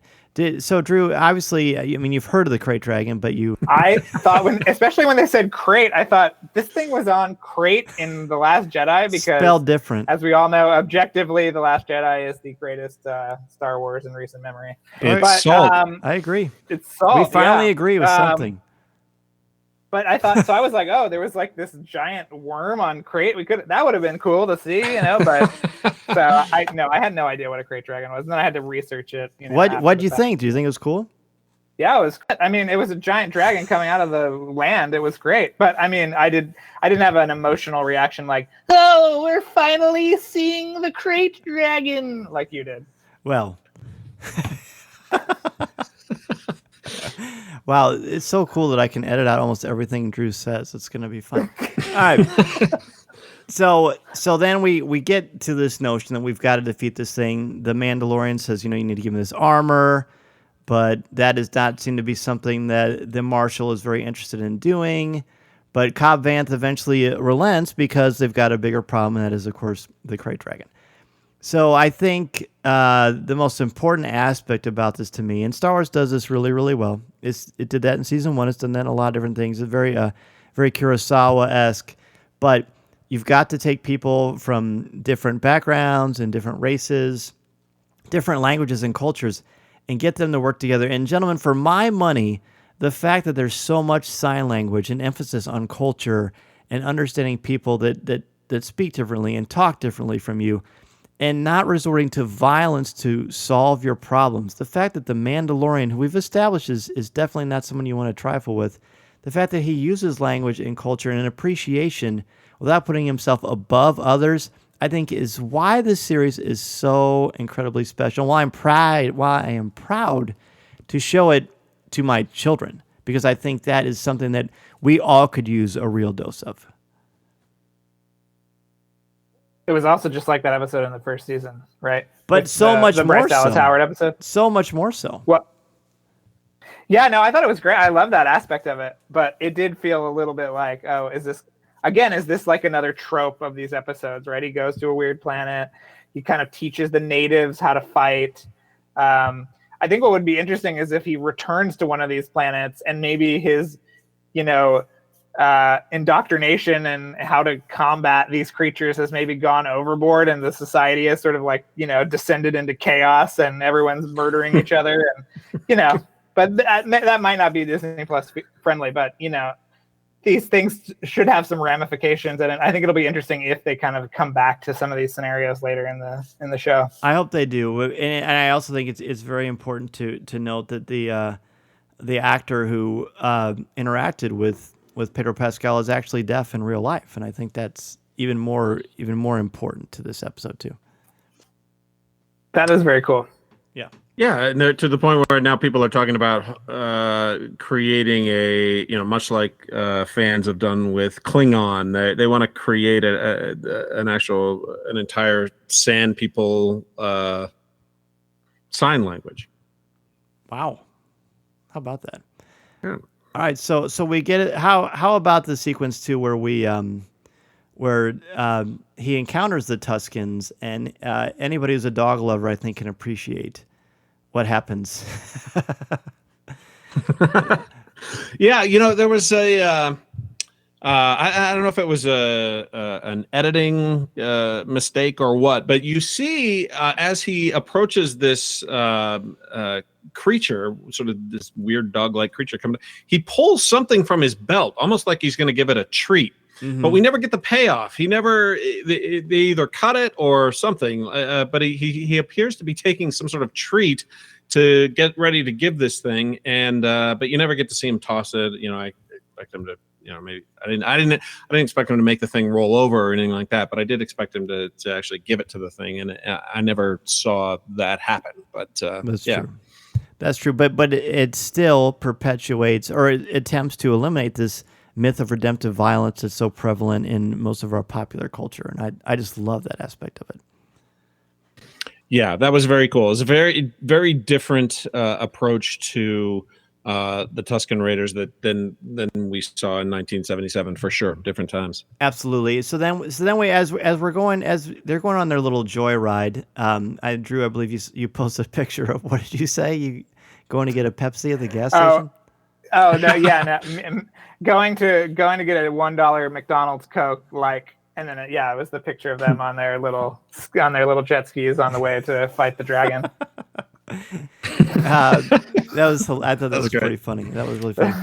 So, Drew, obviously, you've heard of the Crate Dragon, but I thought, especially when they said crate, I thought this thing was on crate in The Last Jedi, because spelled different. As we all know, objectively, The Last Jedi is the greatest Star Wars in recent memory. It's salt. I agree. It's salt. We finally agree with something. But I thought, so I was like, oh, there was like this giant worm on crate. That would have been cool to see, but so I had no idea what a Crate Dragon was. And then I had to research it. What'd you think? Do you think it was cool? Yeah, it was. I mean, it was a giant dragon coming out of the land. It was great, but I mean, I didn't have an emotional reaction like, "Oh, we're finally seeing the crate dragon," like you did. Well, wow, it's so cool that I can edit out almost everything Drew says. It's gonna be fun. All right. So then we get to this notion that we've got to defeat this thing. The Mandalorian says, you need to give him this armor. But that does not seem to be something that the Marshal is very interested in doing. But Cobb Vanth eventually relents because they've got a bigger problem, and that is, of course, the Krayt Dragon. So I think the most important aspect about this to me, and Star Wars does this really, really well. It did that in Season 1. It's done that in a lot of different things. It's very Kurosawa-esque. But you've got to take people from different backgrounds and different races, different languages and cultures, and get them to work together. And gentlemen, for my money, the fact that there's so much sign language and emphasis on culture and understanding people that speak differently and talk differently from you and not resorting to violence to solve your problems. The fact that the Mandalorian, who we've established is definitely not someone you want to trifle with, the fact that he uses language and culture and an appreciation without putting himself above others, I think is why this series is so incredibly special. Why I am proud to show it to my children, because I think that is something that we all could use a real dose of. It was also just like that episode in the first season, right? But so much more Bryce Dallas so. Howard episode. So much more so. What? Yeah, no, I thought it was great. I love that aspect of it, but it did feel a little bit like, oh, is this like another trope of these episodes, right? He goes to a weird planet. He kind of teaches the natives how to fight. I think what would be interesting is if he returns to one of these planets and maybe his, indoctrination and how to combat these creatures has maybe gone overboard, and the society has sort of like, descended into chaos and everyone's murdering each other. And, but that might not be Disney Plus friendly, but, these things should have some ramifications, and I think it'll be interesting if they kind of come back to some of these scenarios later in the show. I hope they do, and I also think it's very important to note that the actor who interacted with Pedro Pascal is actually deaf in real life, and I think that's even more important to this episode too. That is very cool. Yeah. Yeah, and to the point where now people are talking about creating much like fans have done with Klingon. They want to create an entire Sand People sign language. Wow, how about that? Yeah. All right, so we get it. How about the sequence too, where he encounters the Tuskens, and anybody who's a dog lover, I think, can appreciate what happens. Yeah, there was a I don't know if it was an editing mistake or what, but you see as he approaches this creature, sort of this weird dog-like creature coming, he pulls something from his belt, almost like he's going to give it a treat. Mm-hmm. But we never get the payoff. They either cut it or something. But he appears to be taking some sort of treat to get ready to give this thing, and but you never get to see him toss it. I expect him to, maybe I didn't expect him to make the thing roll over or anything like that. But I did expect him to actually give it to the thing, and I never saw that happen. But that's true. That's true. But it still perpetuates or it attempts to eliminate this myth of redemptive violence that's so prevalent in most of our popular culture. And I just love that aspect of it. Yeah, that was very cool. It's a very, very different approach to the Tusken Raiders than we saw in 1977, for sure. Different times. Absolutely. So then we, as they're going on their little joyride, Drew, I believe you posted a picture of, what did you say? You going to get a Pepsi at the gas station? Oh no, yeah, no. Going to get a $1 McDonald's Coke, and then it was the picture of them on their little jet skis on the way to fight the dragon. I thought that was pretty funny. That was really funny.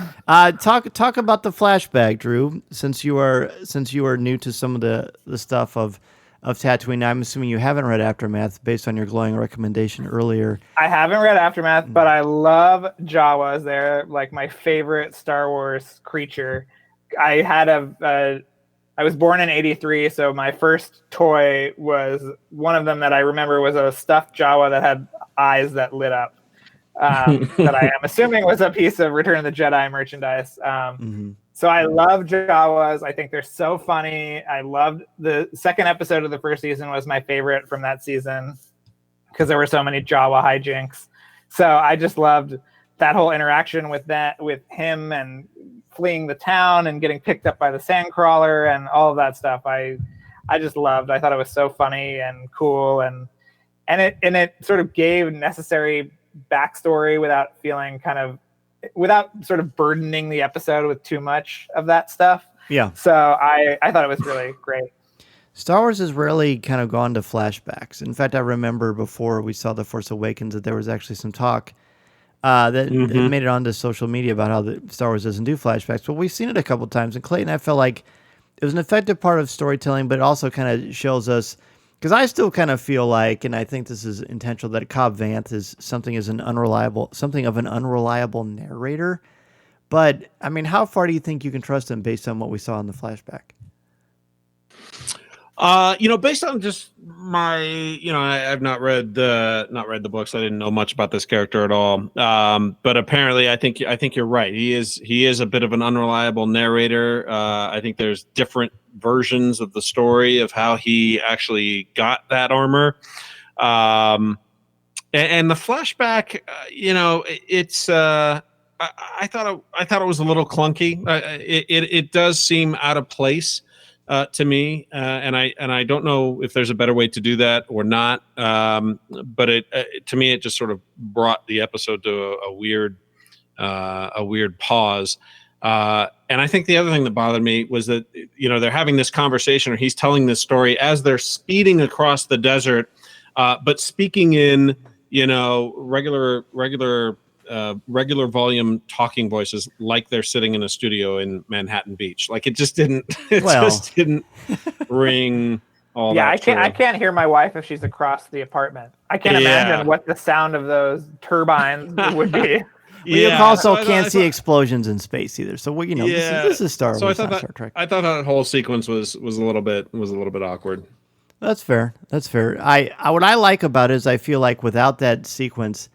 Talk about the flashback, Drew. Since you are new to some of the stuff of of Tatooine. I'm assuming you haven't read Aftermath based on your glowing recommendation earlier. I haven't read Aftermath, but I love Jawas. They're like my favorite Star Wars creature. I was born in '83, so my first toy was one of them that I remember was a stuffed Jawa that had eyes that lit up. That I am assuming was a piece of Return of the Jedi merchandise. So I love Jawas. I think they're so funny. I loved the second episode of the first season was my favorite from that season because there were so many Jawa hijinks. So I just loved that whole interaction with him and fleeing the town and getting picked up by the sandcrawler and all of that stuff. I just loved. I thought it was so funny and cool and it sort of gave necessary backstory without sort of burdening the episode with too much of that stuff. Yeah. So I thought it was really great. Star Wars has rarely kind of gone to flashbacks. In fact, I remember before we saw The Force Awakens that there was actually some talk that made it onto social media about how the Star Wars doesn't do flashbacks. But we've seen it a couple times. And Clayton, I felt like it was an effective part of storytelling, but it also kind of shows us, because I still kind of feel like, and I think this is intentional, that Cobb Vanth is something of an unreliable narrator. But I mean, how far do you think you can trust him based on what we saw in the flashback? Based on just my, I've not read the books. I didn't know much about this character at all. But apparently, I think you're right. He is a bit of an unreliable narrator. I think there's different versions of the story of how he actually got that armor. And the flashback, it's. I thought it was a little clunky. It does seem out of place. To me, and I don't know if there's a better way to do that or not. But to me, it just sort of brought the episode to a weird pause. And I think the other thing that bothered me was that they're having this conversation, or he's telling this story as they're speeding across the desert, but speaking in regular volume talking voices, like they're sitting in a studio in Manhattan Beach. Like it just didn't ring all that. I can't hear my wife if she's across the apartment. I can't imagine what the sound of those turbines would be. You also can't see explosions in space either. So this is Star Wars, not Star Trek. I thought that whole sequence was a little bit awkward. That's fair. What I like about it is I feel like without that sequence,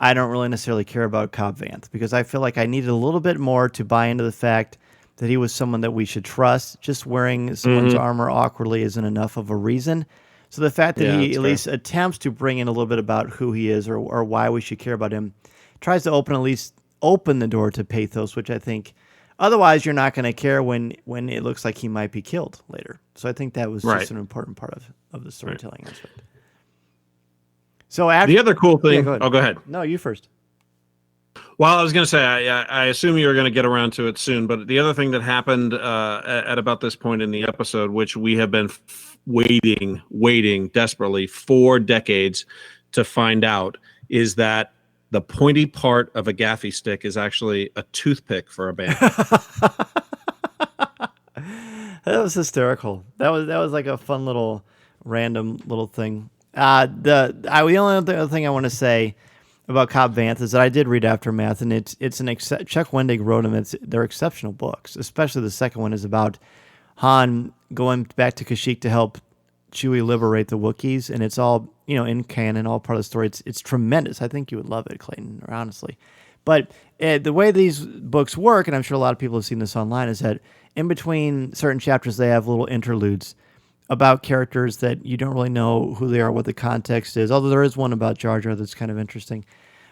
I don't really necessarily care about Cobb Vanth, because I feel like I needed a little bit more to buy into the fact that he was someone that we should trust. Just wearing someone's armor awkwardly isn't enough of a reason. So the fact that he at least attempts to bring in a little bit about who he is or why we should care about him, tries to open the door to pathos, which I think otherwise you're not going to care when it looks like he might be killed later. So I think that was just an important part of the storytelling aspect. So the other cool thing. Go ahead. No, you first. Well, I was going to say, I assume you were going to get around to it soon, but the other thing that happened at about this point in the episode, which we have been waiting desperately 4 decades to find out, is that the pointy part of a gaffy stick is actually a toothpick for a band. That was hysterical. That was like a fun little random little thing. The only other thing I want to say about Cobb Vanth is that I did read Aftermath, and it's Chuck Wendig wrote them. They're exceptional books, especially the second one is about Han going back to Kashyyyk to help Chewie liberate the Wookiees, and it's all in canon, all part of the story. It's tremendous. I think you would love it, Clayton, honestly. But the way these books work, and I'm sure a lot of people have seen this online, is that in between certain chapters they have little interludes about characters that you don't really know who they are, what the context is, although there is one about Jar Jar that's kind of interesting.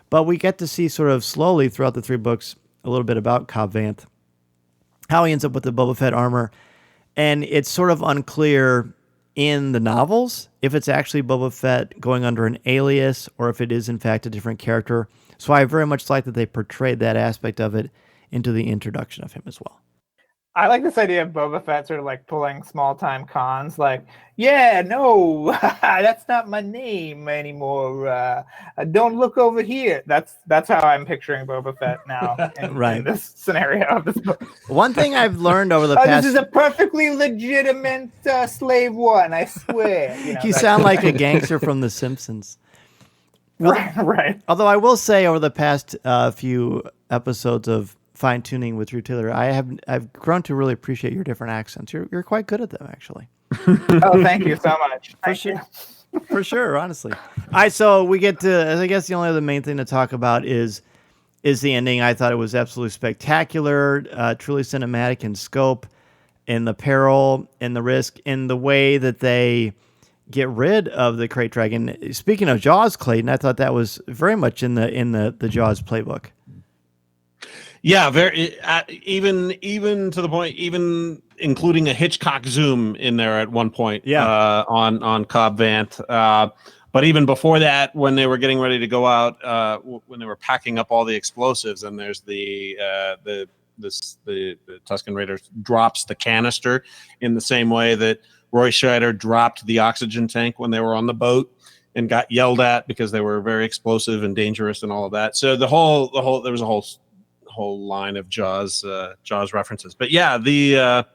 But we get to see sort of slowly throughout the 3 books a little bit about Cobb Vanth, how he ends up with the Boba Fett armor, and it's sort of unclear in the novels if it's actually Boba Fett going under an alias or if it is in fact a different character. So I very much like that they portrayed that aspect of it into the introduction of him as well. I like this idea of Boba Fett sort of like pulling small time cons, like, yeah, no, that's not my name anymore. Don't look over here. That's how I'm picturing Boba Fett now in this scenario of this book. One thing I've learned over the past... This is a perfectly legitimate slave one, I swear. You sound like a gangster from The Simpsons. Right. Although I will say over the past few episodes of fine-tuning with Drew Taylor, I've grown to really appreciate your different accents. You're quite good at them, actually. Oh, thank you so much. For sure, honestly. All right, so we get to, I guess the only other main thing to talk about is the ending. I thought it was absolutely spectacular, truly cinematic in scope, in the peril, in the risk, in the way that they get rid of the Krayt Dragon. Speaking of Jaws, Clayton, I thought that was very much in the Jaws playbook. Yeah, very even to the point, even including a Hitchcock zoom in there at one point. Yeah. On Cobb Vanth. But even before that, when they were getting ready to go out, when they were packing up all the explosives, and there's the Tusken Raider drops the canister in the same way that Roy Scheider dropped the oxygen tank when they were on the boat and got yelled at because they were very explosive and dangerous and all of that. So there was a whole line of Jaws references. But yeah, the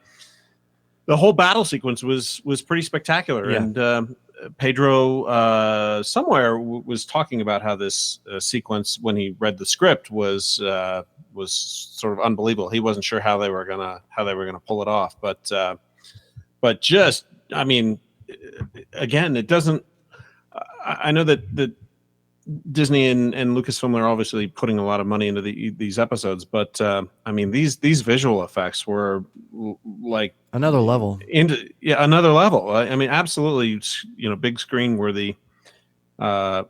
whole battle sequence was pretty spectacular. Yeah. And Pedro somewhere was talking about how this sequence, when he read the script, was sort of unbelievable. He wasn't sure how they were gonna pull it off, but just, I mean, again, it doesn't. I know that Disney and Lucasfilm are obviously putting a lot of money into these episodes, but I mean, these visual effects were like another level. Another level. I mean, absolutely, big screen worthy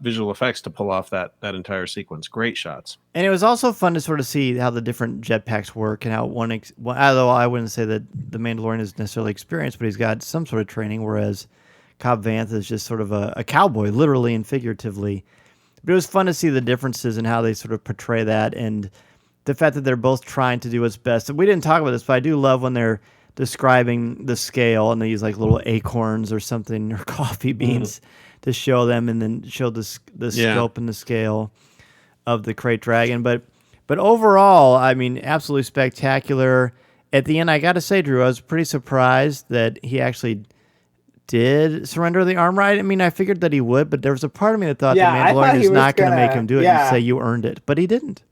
visual effects to pull off that entire sequence. Great shots. And it was also fun to sort of see how the different jetpacks work and how although I wouldn't say that the Mandalorian is necessarily experienced, but he's got some sort of training, whereas Cobb Vanth is just sort of a cowboy, literally and figuratively. But it was fun to see the differences in how they sort of portray that, and the fact that they're both trying to do what's best. And we didn't talk about this, but I do love when they're describing the scale and they use like little acorns or something, or coffee beans to show them, and then show the scope and the scale of the Krayt Dragon. But overall, I mean, absolutely spectacular. At the end, I got to say, Drew, I was pretty surprised that he actually did surrender the armor. I mean, I figured that he would, but there was a part of me that thought the Mandalorian is not going to make him do it and say you earned it, but he didn't.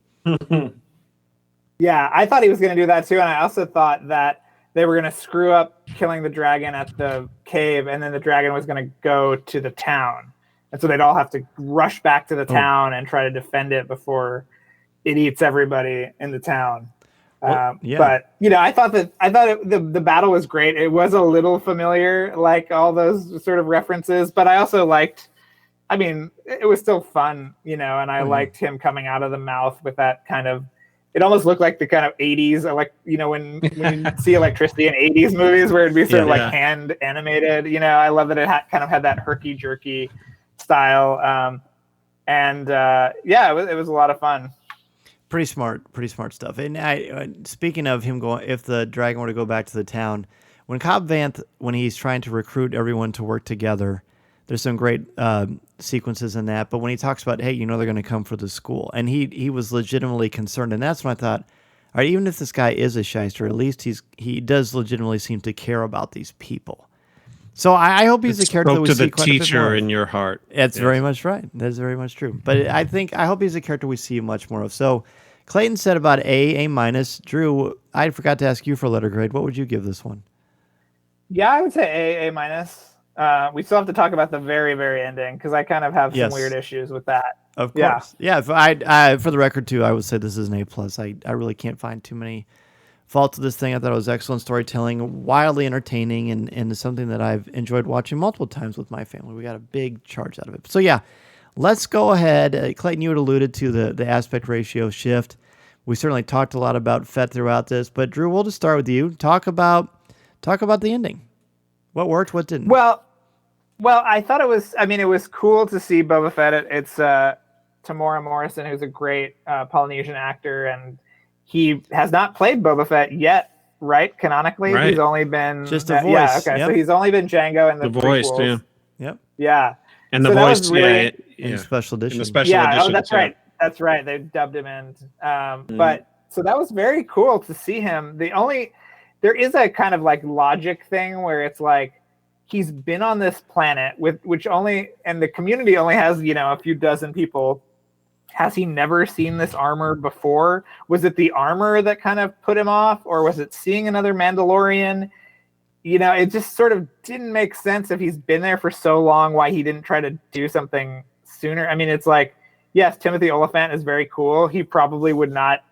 Yeah, I thought he was going to do that too, and I also thought that they were going to screw up killing the dragon at the cave, and then the dragon was going to go to the town, and so they'd all have to rush back to the town and try to defend it before it eats everybody in the town. But I thought the battle was great. It was a little familiar, like all those sort of references, but I also liked, I mean, it was still fun, and I liked him coming out of the mouth with that kind of, it almost looked like the kind of 80s, like, when you see electricity in 80s movies where it'd be sort of like hand animated, I love that it kind of had that herky jerky style. It was a lot of fun. Pretty smart stuff. And speaking of him going, if the dragon were to go back to the town, when Cobb Vanth, when he's trying to recruit everyone to work together, there's some great sequences in that. But when he talks about, hey, they're going to come for the school, and he was legitimately concerned, and that's when I thought, all right, even if this guy is a shyster, at least he does legitimately seem to care about these people. So I hope he's a character that we see quite a bit more. To the teacher in your heart. That's very much right. That's very much true. But I hope he's a character we see much more of. So Clayton said about A minus. Drew, I forgot to ask you for a letter grade. What would you give this one? Yeah, I would say A minus. We still have to talk about the very, very ending, because I kind of have some weird issues with that. Of course. Yeah. I for the record too, I would say this is an A plus. I really can't find too many faults of this thing. I thought it was excellent storytelling, wildly entertaining, and something that I've enjoyed watching multiple times with my family. We got a big charge out of it. So yeah, let's go ahead. Clayton, you had alluded to the aspect ratio shift. We certainly talked a lot about Fett throughout this, but Drew, we'll just start with you. Talk about the ending. What worked, what didn't? Well, I thought it was cool to see Boba Fett. It's Tamora Morrison, who's a great Polynesian actor, and he has not played Boba Fett yet right? Canonically, Right. he's only been Just a voice. Yeah, okay. Yep. So he's only been Django in the voice, prequels. yeah. Yep. Yeah. And the So that voice, was really- In special edition. In the special Yeah, edition. that's right. That's right. They dubbed him in. Mm-hmm. But so that was very cool to see him. There is a kind of like logic thing where it's like he's been on this planet and the community only has, a few dozen people. Has he never seen this armor before? Was it the armor that kind of put him off, or was it seeing another Mandalorian? It just sort of didn't make sense if he's been there for so long, why he didn't try to do something sooner. I mean, it's like, yes, Timothy Olyphant is very cool. He probably would not,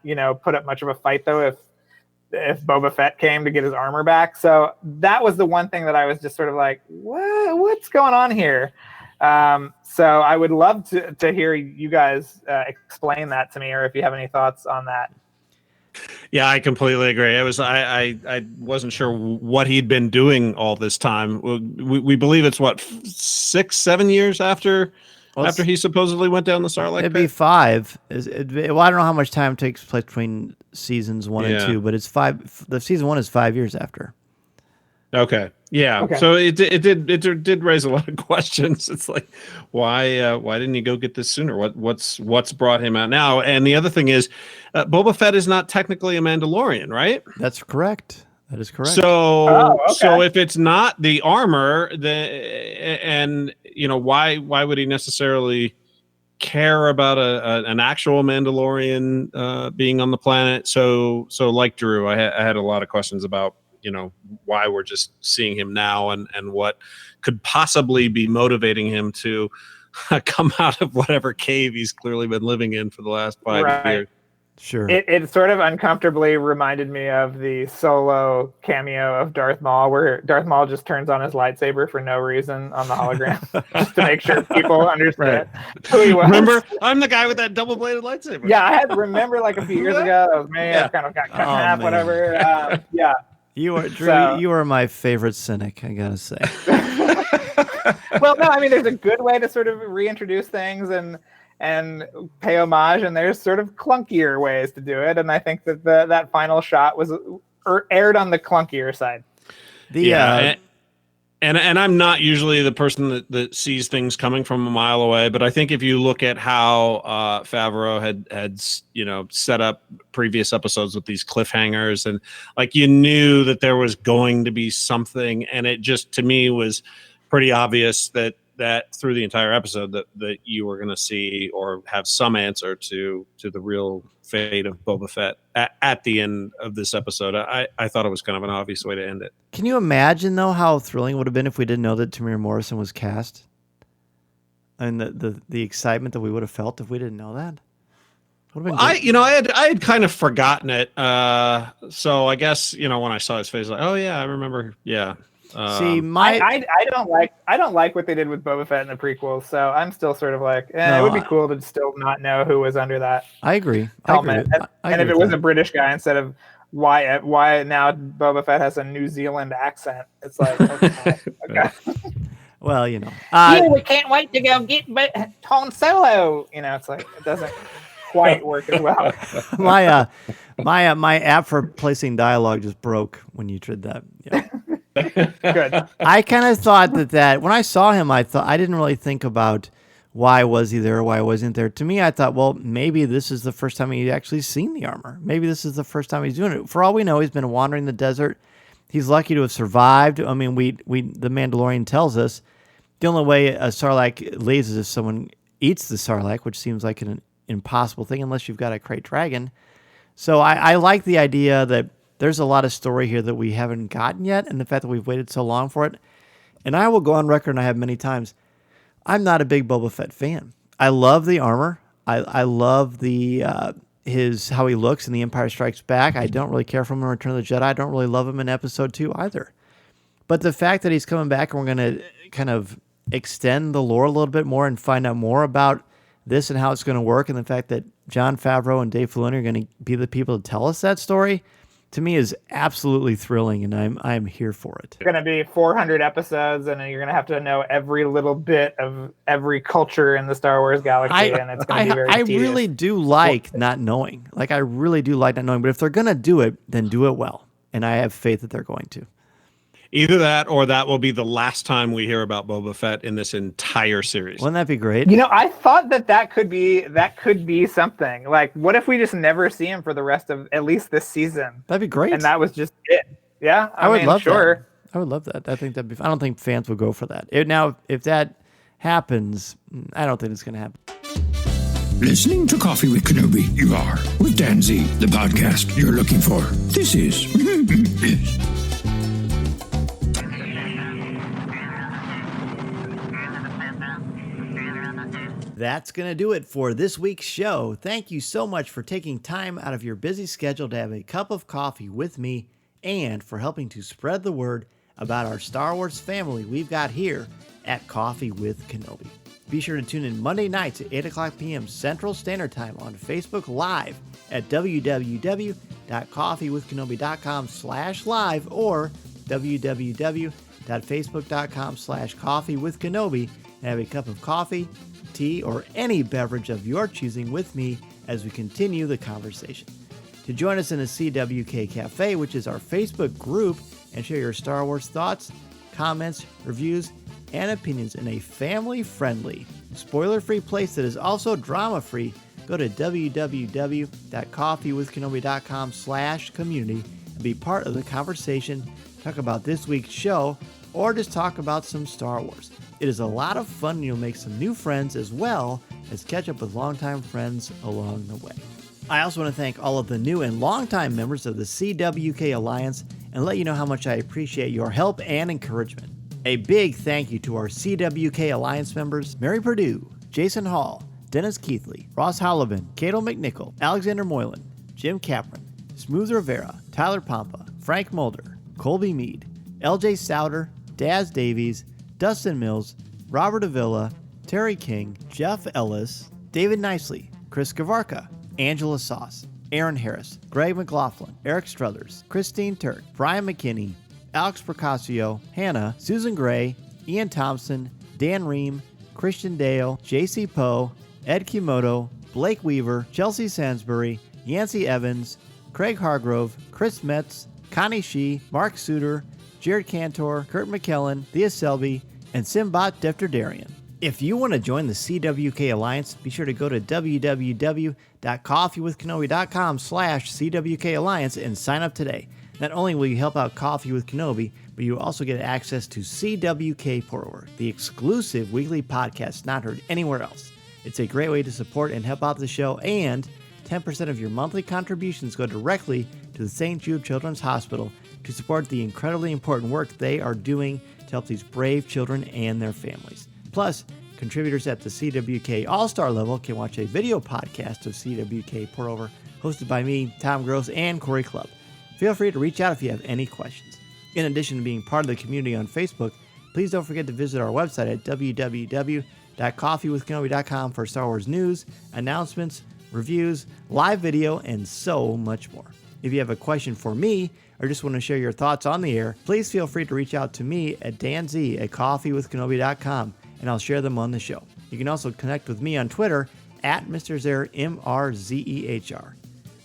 put up much of a fight though if Boba Fett came to get his armor back. So that was the one thing that I was just sort of like, what's going on here? So I would love to hear you guys explain that to me, or if you have any thoughts on that. Yeah, I completely agree. I wasn't sure what he'd been doing all this time. We believe it's 6-7 years after he supposedly went down the Sarlacc It'd pit? be 5. I don't know how much time takes place between seasons 1 and 2, but it's 5. The season 1 is 5 years after. Okay. Yeah. Okay. So it did raise a lot of questions. It's like, why didn't he go get this sooner? What's brought him out now? And the other thing is, Boba Fett is not technically a Mandalorian, right? That's correct. That is correct. So so if it's not the armor, why would he necessarily care about an actual Mandalorian being on the planet? So like Drew, I had a lot of questions about why we're just seeing him now and what could possibly be motivating him to come out of whatever cave he's clearly been living in for the last 5 years. Sure. It sort of uncomfortably reminded me of the Solo cameo of Darth Maul, where Darth Maul just turns on his lightsaber for no reason on the hologram, just to make sure people understand who he was. Remember, I'm the guy with that double-bladed lightsaber. Yeah, I had remember like a few years ago. I was, I kind of got cut in half, whatever. Yeah. You are Drew. You are my favorite cynic, I gotta say. Well, no, I mean, there's a good way to sort of reintroduce things and pay homage, and there's sort of clunkier ways to do it. And I think that that final shot was aired on the clunkier side. And I'm not usually the person that sees things coming from a mile away, but I think if you look at how Favreau had set up previous episodes with these cliffhangers, and like you knew that there was going to be something, and it just to me was pretty obvious that through the entire episode that you were going to see or have some answer to the real fate of Boba Fett at the end of this episode. I thought it was kind of an obvious way to end it. Can you imagine though how thrilling it would have been if we didn't know that Tamir Morrison was cast, and the excitement that we would have felt if we didn't know that? I had kind of forgotten it. So I guess when I saw his face, like, oh yeah, I remember. Yeah. See, I don't like what they did with Boba Fett in the prequels, so I'm still sort of like, it would be cool to still not know who was under that. I agree. Helmet. And if it was a British guy instead of why now Boba Fett has a New Zealand accent, it's like, okay. Well, we can't wait to go get Han Solo. It's like it doesn't quite work as well. my app for placing dialogue just broke when you did that. Yeah. Good. I kind of thought that when I saw him, I didn't really think about why was he there or why wasn't there. To me, I thought, well, maybe this is the first time he's actually seen the armor. Maybe this is the first time he's doing it. For all we know, he's been wandering the desert. He's lucky to have survived. I mean, the Mandalorian tells us the only way a Sarlacc leaves is if someone eats the Sarlacc, which seems like an impossible thing unless you've got a Krayt dragon. So I like the idea that there's a lot of story here that we haven't gotten yet, and the fact that we've waited so long for it. And I will go on record, and I have many times, I'm not a big Boba Fett fan. I love the armor. I love how he looks in The Empire Strikes Back. I don't really care for him in Return of the Jedi. I don't really love him in Episode 2 either. But the fact that he's coming back and we're going to kind of extend the lore a little bit more and find out more about this and how it's going to work, and the fact that Jon Favreau and Dave Filoni are going to be the people to tell us that story, to me is absolutely thrilling, and I'm here for it. It's going to be 400 episodes, and you're going to have to know every little bit of every culture in the Star Wars galaxy, and it's going to be very tedious. Really do like not knowing. Like, I really do like not knowing, but if they're going to do it, then do it well. and I have faith that they're going to. Either that, or that will be the last time we hear about Boba Fett in this entire series. Wouldn't that be great? You know, I thought that could be something. Like, what if we just never see him for the rest of at least this season? That'd be great. And that was just it. Yeah, I would love sure. that. I would love that. I think that'd be. I don't think fans would go for that. Now, if that happens, I don't think it's going to happen. Listening to Coffee with Kenobi, you are with Dan Z, the podcast you're looking for. This is. That's going to do it for this week's show. Thank you so much for taking time out of your busy schedule to have a cup of coffee with me and for helping to spread the word about our Star Wars family we've got here at Coffee with Kenobi. Be sure to tune in Monday nights at 8 o'clock p.m. Central Standard Time on Facebook Live at www.coffeewithkenobi.com/live or www.facebook.com/coffeewithkenobi and have a cup of coffee, tea, or any beverage of your choosing with me as we continue the conversation. To join us in the CWK Cafe, which is our Facebook group, and share your Star Wars thoughts, comments, reviews, and opinions in a family-friendly, spoiler-free place that is also drama-free, go to www.coffeewithkenobi.com/community and be part of the conversation, talk about this week's show, or just talk about some Star Wars. It is a lot of fun, and you'll make some new friends as well as catch up with longtime friends along the way. I also want to thank all of the new and longtime members of the CWK Alliance and let you know how much I appreciate your help and encouragement. A big thank you to our CWK Alliance members, Mary Perdue, Jason Hall, Dennis Keithley, Ross Hollowman, Cato McNichol, Alexander Moylan, Jim Capron, Smooth Rivera, Tyler Pompa, Frank Mulder, Colby Mead, LJ Souter, Daz Davies, Dustin Mills, Robert Avila, Terry King, Jeff Ellis, David Nicely, Chris Gavarka, Angela Sauce, Aaron Harris, Greg McLaughlin, Eric Struthers, Christine Turk, Brian McKinney, Alex Procasio, Hannah, Susan Gray, Ian Thompson, Dan Ream, Christian Dale, JC Poe, Ed Kimoto, Blake Weaver, Chelsea Sansbury, Yancey Evans, Craig Hargrove, Chris Metz, Connie Shee, Mark Suter, Jared Cantor, Kurt McKellen, Thea Selby, and Simbat Defterdarian. If you want to join the CWK Alliance, be sure to go to www.coffeewithkenobi.com/CWK Alliance and sign up today. Not only will you help out Coffee with Kenobi, but you also get access to CWK Pour-Over, the exclusive weekly podcast not heard anywhere else. It's a great way to support and help out the show, and 10% of your monthly contributions go directly to the St. Jude Children's Hospital to support the incredibly important work they are doing to help these brave children and their families. Plus, contributors at the CWK All-Star level can watch a video podcast of CWK Pour-Over hosted by me, Tom Gross, and Corey Clubb. Feel free to reach out if you have any questions. In addition to being part of the community on Facebook, please don't forget to visit our website at www.coffeewithkenobi.com for Star Wars news, announcements, reviews, live video, and so much more. If you have a question for me or just want to share your thoughts on the air, please feel free to reach out to me at danz@coffeewithkenobi.com, and I'll share them on the show. You can also connect with me on Twitter at Mr. Zer, MRZEHR.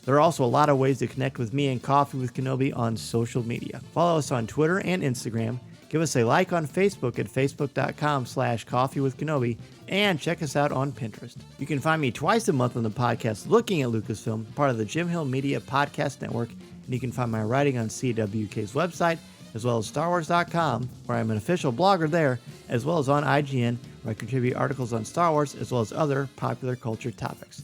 There are also a lot of ways to connect with me and Coffee with Kenobi on social media. Follow us on Twitter and Instagram. Give us a like on Facebook at facebook.com/coffeewithkenobi, and check us out on Pinterest. You can find me twice a month on the podcast Looking at Lucasfilm, part of the Jim Hill Media Podcast Network, and you can find my writing on CWK's website, as well as StarWars.com, where I'm an official blogger there, as well as on IGN, where I contribute articles on Star Wars, as well as other popular culture topics.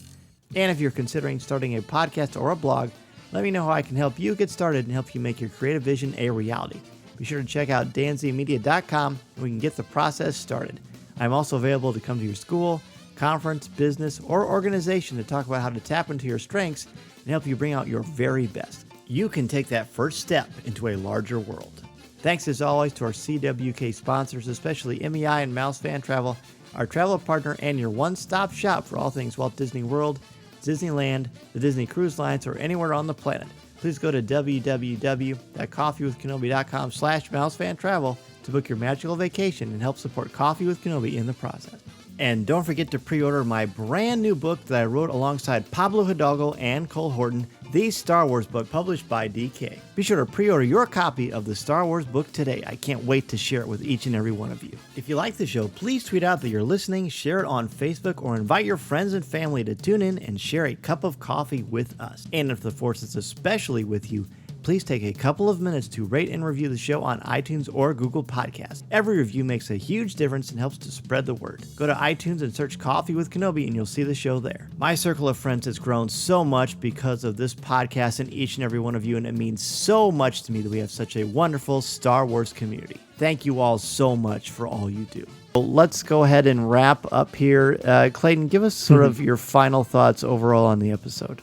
And if you're considering starting a podcast or a blog, let me know how I can help you get started and help you make your creative vision a reality. Be sure to check out danzmedia.com and we can get the process started. I'm also available to come to your school, conference, business, or organization to talk about how to tap into your strengths and help you bring out your very best. You can take that first step into a larger world. Thanks as always to our CWK sponsors, especially MEI and Mouse Fan Travel, our travel partner and your one-stop shop for all things Walt Disney World, Disneyland, the Disney Cruise Lines, or anywhere on the planet. Please go to www.coffeewithkenobi.com/mousefantravel to book your magical vacation and help support Coffee with Kenobi in the process. And don't forget to pre-order my brand new book that I wrote alongside Pablo Hidalgo and Cole Horton, The Star Wars Book, published by DK. Be sure to pre-order your copy of the Star Wars book today. I can't wait to share it with each and every one of you. If you like the show, please tweet out that you're listening, share it on Facebook, or invite your friends and family to tune in and share a cup of coffee with us. And if the Force is especially with you, please take a couple of minutes to rate and review the show on iTunes or Google Podcasts. Every review makes a huge difference and helps to spread the word. Go to iTunes and search Coffee with Kenobi and you'll see the show there. My circle of friends has grown so much because of this podcast and each and every one of you, and it means so much to me that we have such a wonderful Star Wars community. Thank you all so much for all you do. Well, let's go ahead and wrap up here. Clayton, give us sort of your final thoughts overall on the episode.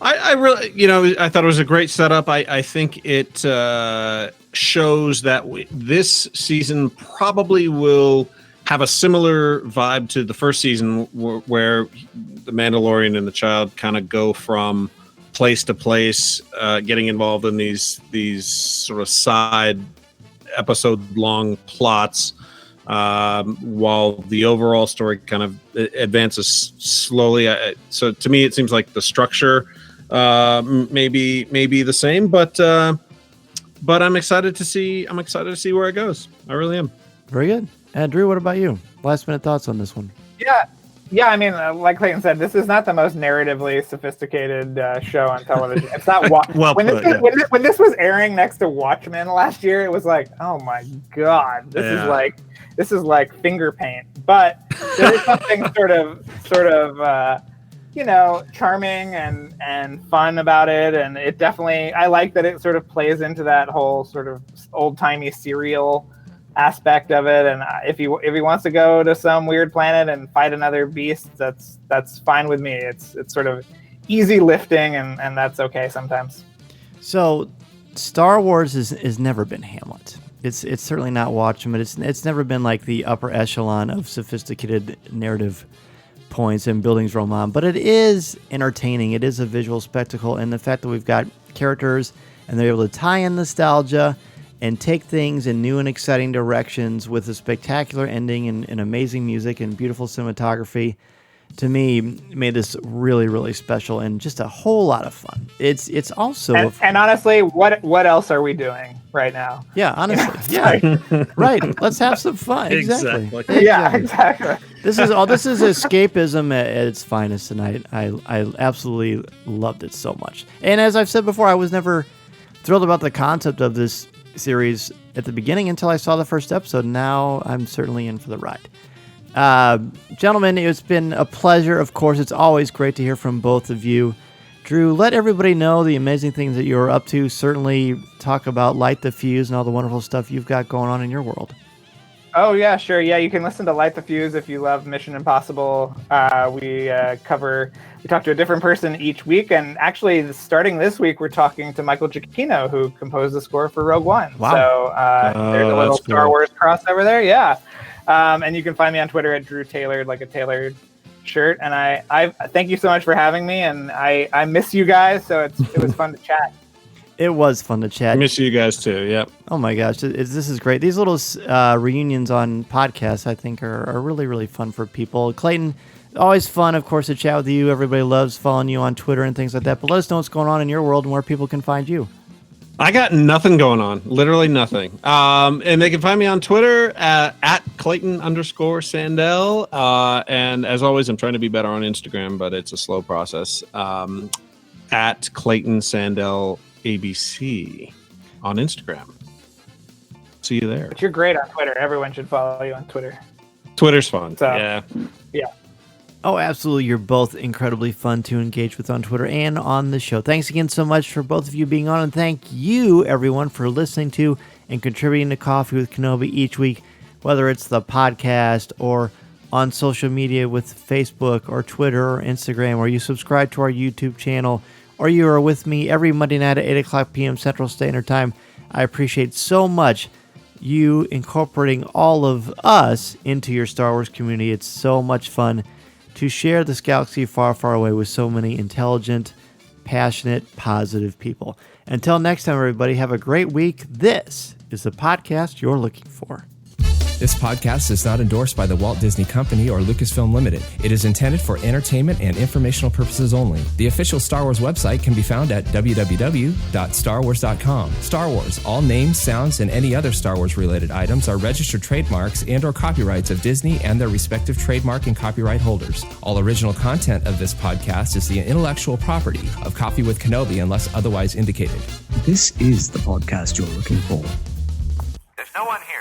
I really, I thought it was a great setup. I think it shows that this season probably will have a similar vibe to the first season where the Mandalorian and the child kind of go from place to place, getting involved in these sort of side episode-long plots, while the overall story kind of advances slowly. So to me, it seems like the structure maybe the same, but I'm excited to see where it goes. I really am. Very good. Drew, what about you? Last minute thoughts on this one? Yeah. I mean, like Clayton said, this is not the most narratively sophisticated show on television. It's not when this was airing next to Watchmen last year, it was like, oh my god, this is like finger paint. But there is something sort of charming and fun about it, and it definitely, I like that it sort of plays into that whole sort of old-timey serial aspect of it. And if he wants to go to some weird planet and fight another beast, that's fine with me. It's sort of easy lifting, and that's okay sometimes. So Star Wars has never been Hamlet. It's certainly not Watchmen, but it's never been like the upper echelon of sophisticated narrative points and buildings roman, but it is entertaining. It is a visual spectacle, and the fact that we've got characters and they're able to tie in nostalgia and take things in new and exciting directions with a spectacular ending and amazing music and beautiful cinematography, to me, made this really, really special and just a whole lot of fun. It's also and honestly, what else are we doing right now? Yeah, honestly, right. Let's have some fun. Exactly. Yeah, exactly. This is escapism at its finest tonight. I absolutely loved it so much. And as I've said before, I was never thrilled about the concept of this series at the beginning until I saw the first episode. Now I'm certainly in for the ride. Gentlemen, it's been a pleasure. Of course, it's always great to hear from both of you. Drew, let everybody know the amazing things that you're up to. Certainly talk about Light the Fuse and all the wonderful stuff you've got going on in your world. Oh, yeah, sure. Yeah, you can listen to Light the Fuse if you love Mission Impossible. We talk to a different person each week. And actually, starting this week, we're talking to Michael Giacchino, who composed the score for Rogue One. Wow. So there's a little Star Wars crossover there. Yeah. And you can find me on Twitter at Drew Tailored, like a tailored shirt. And I thank you so much for having me. And I miss you guys. So it was fun to chat. It was fun to chat. I miss you guys too. Yep. Oh my gosh, this is great. These little reunions on podcasts, I think, are really, really fun for people. Clayton, always fun, of course, to chat with you. Everybody loves following you on Twitter and things like that. But let us know what's going on in your world and where people can find you. I got nothing going on, literally nothing. And they can find me on Twitter at Clayton_Sandell. And as always, I'm trying to be better on Instagram, but it's a slow process. At Clayton Sandell ABC on Instagram. See you there. But you're great on Twitter. Everyone should follow you on Twitter. Twitter's fun. So, yeah. Oh, absolutely. You're both incredibly fun to engage with on Twitter and on the show. Thanks again so much for both of you being on, and thank you, everyone, for listening to and contributing to Coffee with Kenobi each week, whether it's the podcast or on social media with Facebook or Twitter or Instagram, or you subscribe to our YouTube channel, or you are with me every Monday night at 8 o'clock p.m. Central Standard Time. I appreciate so much you incorporating all of us into your Star Wars community. It's so much fun to share this galaxy far, far away with so many intelligent, passionate, positive people. Until next time, everybody, have a great week. This is the podcast you're looking for. This podcast is not endorsed by the Walt Disney Company or Lucasfilm Limited. It is intended for entertainment and informational purposes only. The official Star Wars website can be found at www.starwars.com. Star Wars, all names, sounds, and any other Star Wars related items are registered trademarks and or copyrights of Disney and their respective trademark and copyright holders. All original content of this podcast is the intellectual property of Coffee with Kenobi unless otherwise indicated. This is the podcast you're looking for. There's no one here.